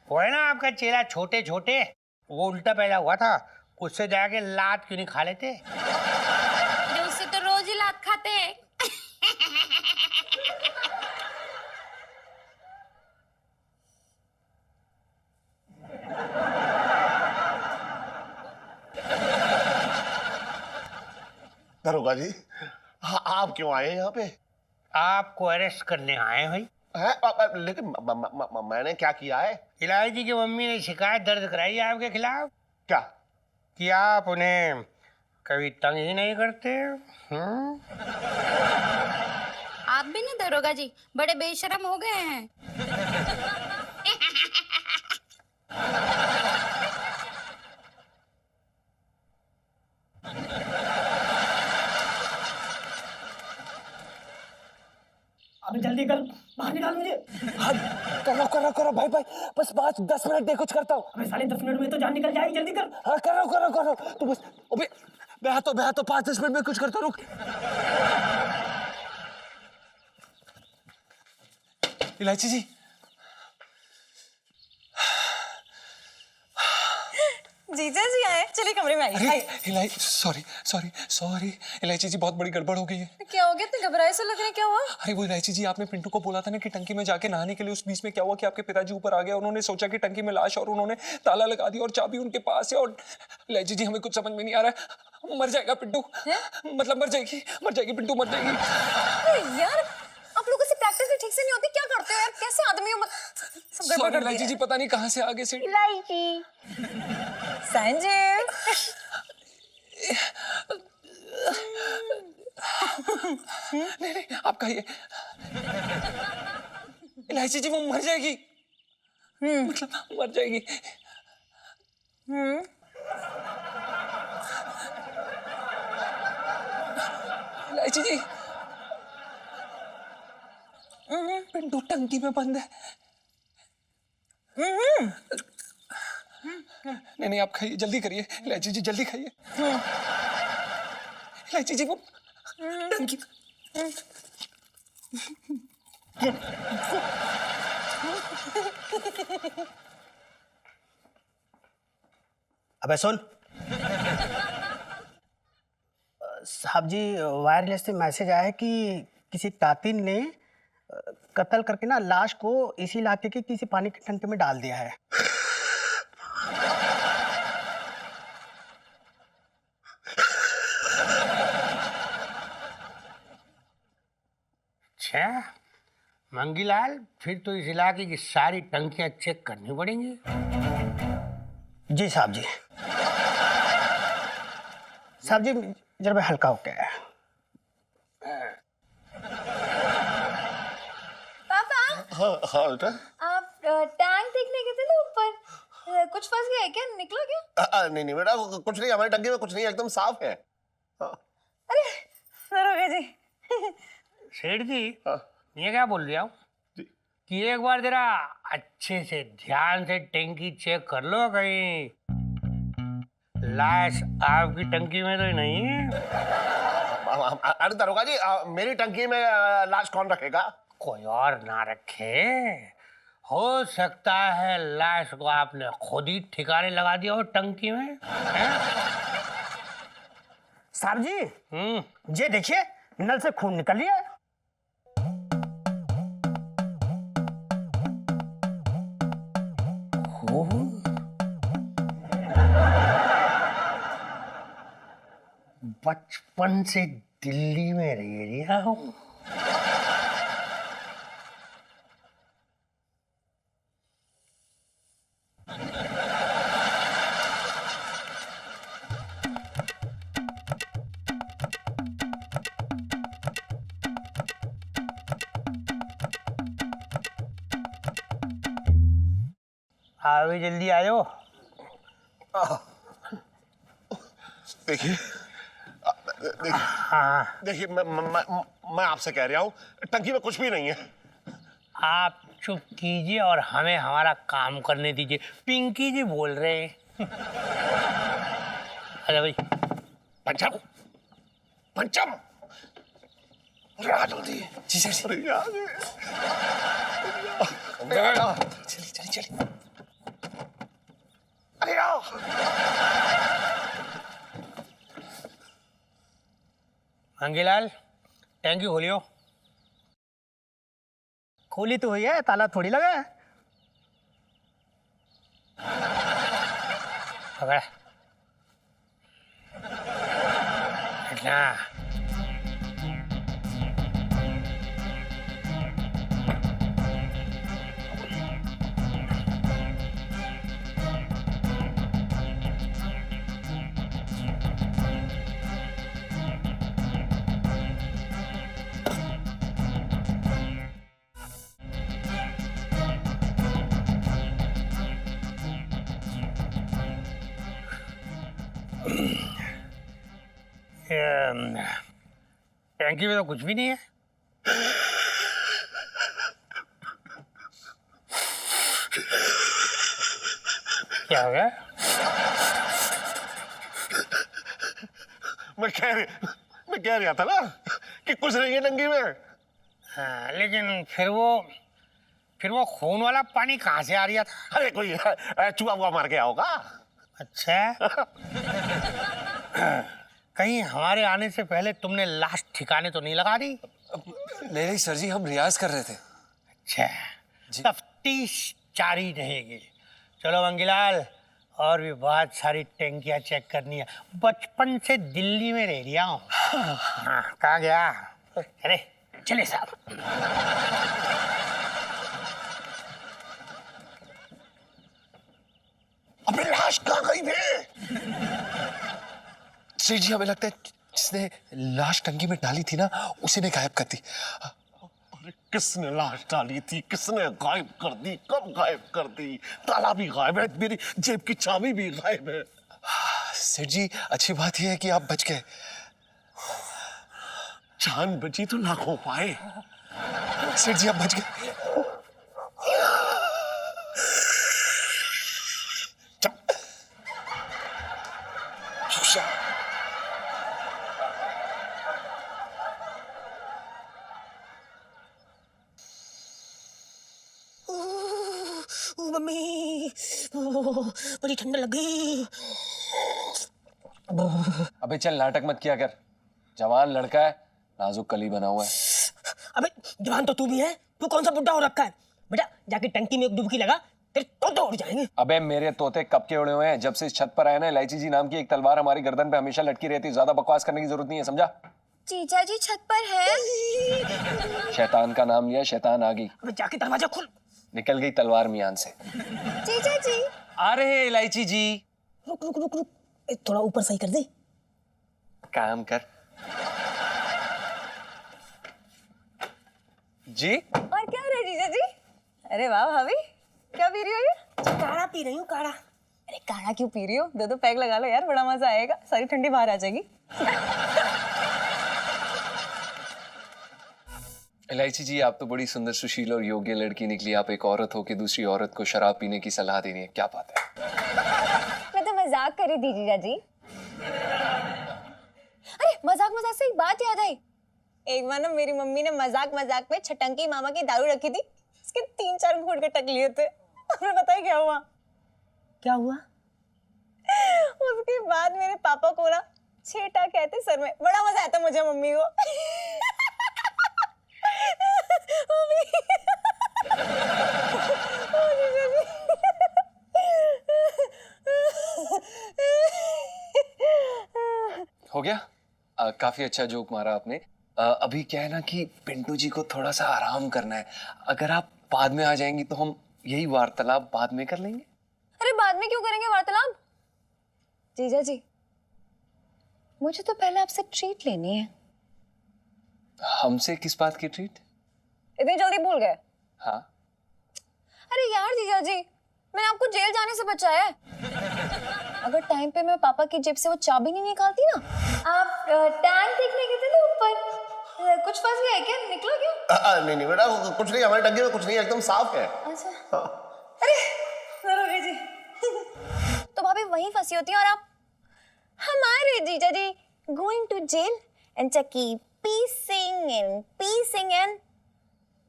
वो है ना आपका चेहरा छोटे छोटे, वो उल्टा पैदा हुआ था, उससे जाके लात क्यों नहीं खा लेते? उससे तो रोज ही लात खाते हैं। दरोगा जी, आप क्यों आए यहाँ पे? आपको अरेस्ट करने आए हैं भाई। लेकिन मैंने क्या किया है? इलायची की मम्मी ने शिकायत दर्ज कराई है आपके खिलाफ। क्या? कि आप उन्हें कभी तंग ही नहीं करते। आप भी ना दरोगा जी बड़े बेशरम हो गए हैं। अभी जल्दी कर, बाहर निकाल मुझे। हाँ, करो भाई, बस 5-10 मिनट दे, कुछ करता हूँ। अबे साले 10 मिनट में तो जान निकल जाएगी, जल्दी कर। हाँ करो तू बस। अबे मैं तो 5-10 मिनट में कुछ करता, रुक। इलायची जी, जीजा जी आए, चलिए कमरे में आइए। सॉरी इलायची जी, बहुत बड़ी गड़बड़ हो गई है। क्या हो गया? इतने घबराए से लग रहे हैं, क्या हुआ? अरे वो इलायची जी, आपने पिंटू को बोला था ना कि टंकी में जाके नहाने के लिए, उस बीच में क्या हुआ कि आपके पिताजी ऊपर आ गए, उन्होंने सोचा कि टंकी में लाश, और उन्होंने ताला लगा दिया और चाबी उनके पास है। और इलायची जी, हमें कुछ समझ में नहीं आ रहा है, मर जाएगा पिंटू, मतलब मर जाएगी पिंटू, मर जाएगी। यार आप लोगों से प्रैक्टिस भी ठीक से नहीं होती, क्या करते हो यार? कैसे आदमी हो? सब गड़बड़ कर इलायची जी, पता नहीं कहाँ से आगे से। इलायची संजीव, नहीं आप कहिए। इलायची जी, वो मर जाएगी, मतलब मर जाएगी। इलायची जी, पिंटू टंकी में बंद है। नहीं आप खाइए, जल्दी करिए इलायची जी, जल्दी खाइए। इलायची जी, वो टंकी। अबे सुन साहब जी, वायरलेस से मैसेज आया है कि किसी कातिल ने कत्ल करके ना लाश को इसी इलाके के किसी पानी की टंकी में डाल दिया है। अच्छा मंगीलाल, फिर तो इस इलाके की सारी टंकियां चेक करनी पड़ेंगी। जी साहब जी। साहब जी जरा हल्का हो गया है। पापा हाँ बेटा, आप टैंक कुछ फंस गया है क्या? निकला क्या? नहीं नहीं बेटा, कुछ नहीं, हमारी टंकी में कुछ नहीं है, एकदम साफ है। अरे दरोगा जी। सेठ जी, ये क्या बोल रहा हूँ कि एक बार जरा अच्छे से ध्यान से टंकी चेक कर लो, कहीं लाश आपकी टंकी में तो नहीं है। अरे दरोगा जी, मेरी टंकी में लाश कौन रखेगा? कोई और ना रखे। हो सकता है लाश को आपने खुद ही ठिकाने लगा दिया हो टंकी में। साहब जी, ये देखिए नल से खून निकल रहा है। बचपन से दिल्ली में रह रहा हूँ। अभी जल्दी आ जाओ। देखिए देखिए, मैं आपसे कह रहा हूँ, टंकी में कुछ भी नहीं है। आप चुप कीजिए और हमें हमारा काम करने दीजिए। पिंकी जी बोल रहे हैं। अरे भाई, पंचम, पंचम, अरे आ जल्दी। जी सर। अरे आ चलिए चलिए चलिए। अरे आओ। अंगीलाल, टैंकी खोलियो। खोली तो हुई है, ताला थोड़ी लगा है। पकड़। इतना। टैंकी में तो कुछ भी नहीं है। क्या हो गया? मैं कह रहा था ना कि कुछ नहीं है टंकी में। हाँ, लेकिन फिर वो खून वाला पानी कहाँ से आ रहा था? अरे कोई चूहा वुआ मार गया होगा। अच्छा। कहीं हमारे आने से पहले तुमने लाश ठिकाने तो नहीं लगा दी? नहीं सर जी, हम रियाज कर रहे थे। अच्छा, तफ्तीश जारी रहेगी। चलो मंगीलाल, और भी बहुत सारी टंकियां चेक करनी है। बचपन से दिल्ली में रह रहा हूँ। हाँ, कहाँ गया? अरे चले साहब। अबे लाश कहाँ गई बे? श्री जी, हमें लगता है जिसने लाश टंकी में डाली थी ना, उसी ने गायब कर दी। अरे किसने लाश डाली थी? किसने गायब कर दी? कब गायब कर दी? ताला भी गायब है, मेरी जेब की चाबी भी गायब है। सेठ जी, अच्छी बात यह है कि आप बच गए। जान बची तो लाखों पाए। सेठ जी, आप बच गए। मम्मी, बड़ी ठंड लग गई। अबे चल, नाटक मत किया कर। जवान लड़का है, नाजुक कली बना हुआ है। अबे जवान तो तू भी है, तू कौन सा बुड्ढा हो रखा है? बेटा जाके टंकी में एक डुबकी लगा, तेरे तोते उड़ जाएंगे। अबे मेरे तोते कब के उड़े हुए हैं? जब से इस छत पर आए ना, इलायची जी नाम की एक तलवार हमारी गर्दन पे हमेशा लटकी रहती है। ज्यादा बकवास करने की जरूरत नहीं है, समझा? जीजा जी छत पर है। शैतान का नाम लिया, शैतान आ गई। अबे जाके दरवाजा खोल। निकल गई तलवार मियान से। जीजा जी आ रहे हैं इलायची जी। रुक रुक रुक रुक, थोड़ा ऊपर सही कर दे। काम कर जी। और क्या हो रहा है जीजा जी? अरे वाह भाभी, क्या पी रही हो ये? काढ़ा पी रही हूँ, काढ़ा। अरे काढ़ा क्यों पी रही हो? दो पैग लगा लो यार, बड़ा मजा आएगा, सारी ठंडी बाहर आ जाएगी। इलायची जी, आप तो बड़ी सुंदर, सुशील और योग्य लड़की निकली। आप एक औरत हो के दूसरी औरत को शराब पीने की सलाह दे रही है, क्या बात है? मैं तो मजाक कर रही थी जीजा जी। अरे मजाक मजाक से एक बात याद आई। एक बार ना मेरी मम्मी ने मजाक मजाक में छटंकी मामा की दारू रखी थी, उसके 3-4 घूंट के टक लिए थे। और बताइए क्या हुआ? क्या हुआ? उसके बाद मेरे पापा को ना छेटा कहते सर में। बड़ा मजा आता मुझे मम्मी को। हो गया? काफी अच्छा जोक मारा आपने। अभी क्या है ना कि पिंटू जी को थोड़ा सा आराम करना है। अगर आप बाद में आ जाएंगी तो हम यही वार्तालाप बाद में कर लेंगे। अरे बाद में क्यों करेंगे वार्तालाप? जीजा जी, मुझे तो पहले आपसे ट्रीट लेनी है। हमसे किस बात की ट्रीट? इतनी जल्दी भूल गए? हाँ। अरे यार जीजा जी, मैंने आपको जेल जाने से बचाया है। अगर टाइम पे मैं पापा की जेब से वो चाबी नहीं निकालती ना। आप टैंक देखने गए थे ना ऊपर, कुछ फंस गया है क्या? निकला क्या? नहीं नहीं बेटा, कुछ नहीं, हमारे टंकी में कुछ नहीं, एकदम साफ है। अच्छा। अरे नरोगे जी। तो भाभी वहीं फंसी होती है और आप हमारे जीजा जी गोइंग टू जेल एंड चक्की पीसिंग एंड पीसिंग एंड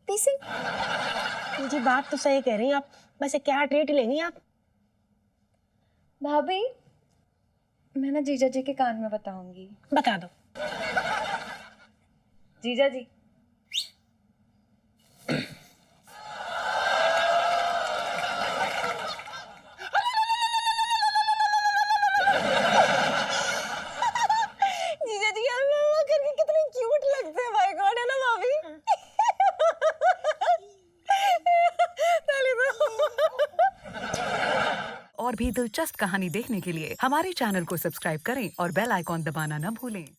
पीसिंग। जी बात तो सही कह रही हैं आप। वैसे क्या ट्रीट लेंगी आप? भाभी मैं ना जीजा जी के कान में बताऊंगी। बता दो। जीजा जी, जीजा जी यार मामा करके कितने क्यूट लगते हैं। माय गॉड, है ना भाभी? ताली दो। और भी दिलचस्प कहानी देखने के लिए हमारे चैनल को सब्सक्राइब करें और बेल आइकॉन दबाना न भूलें।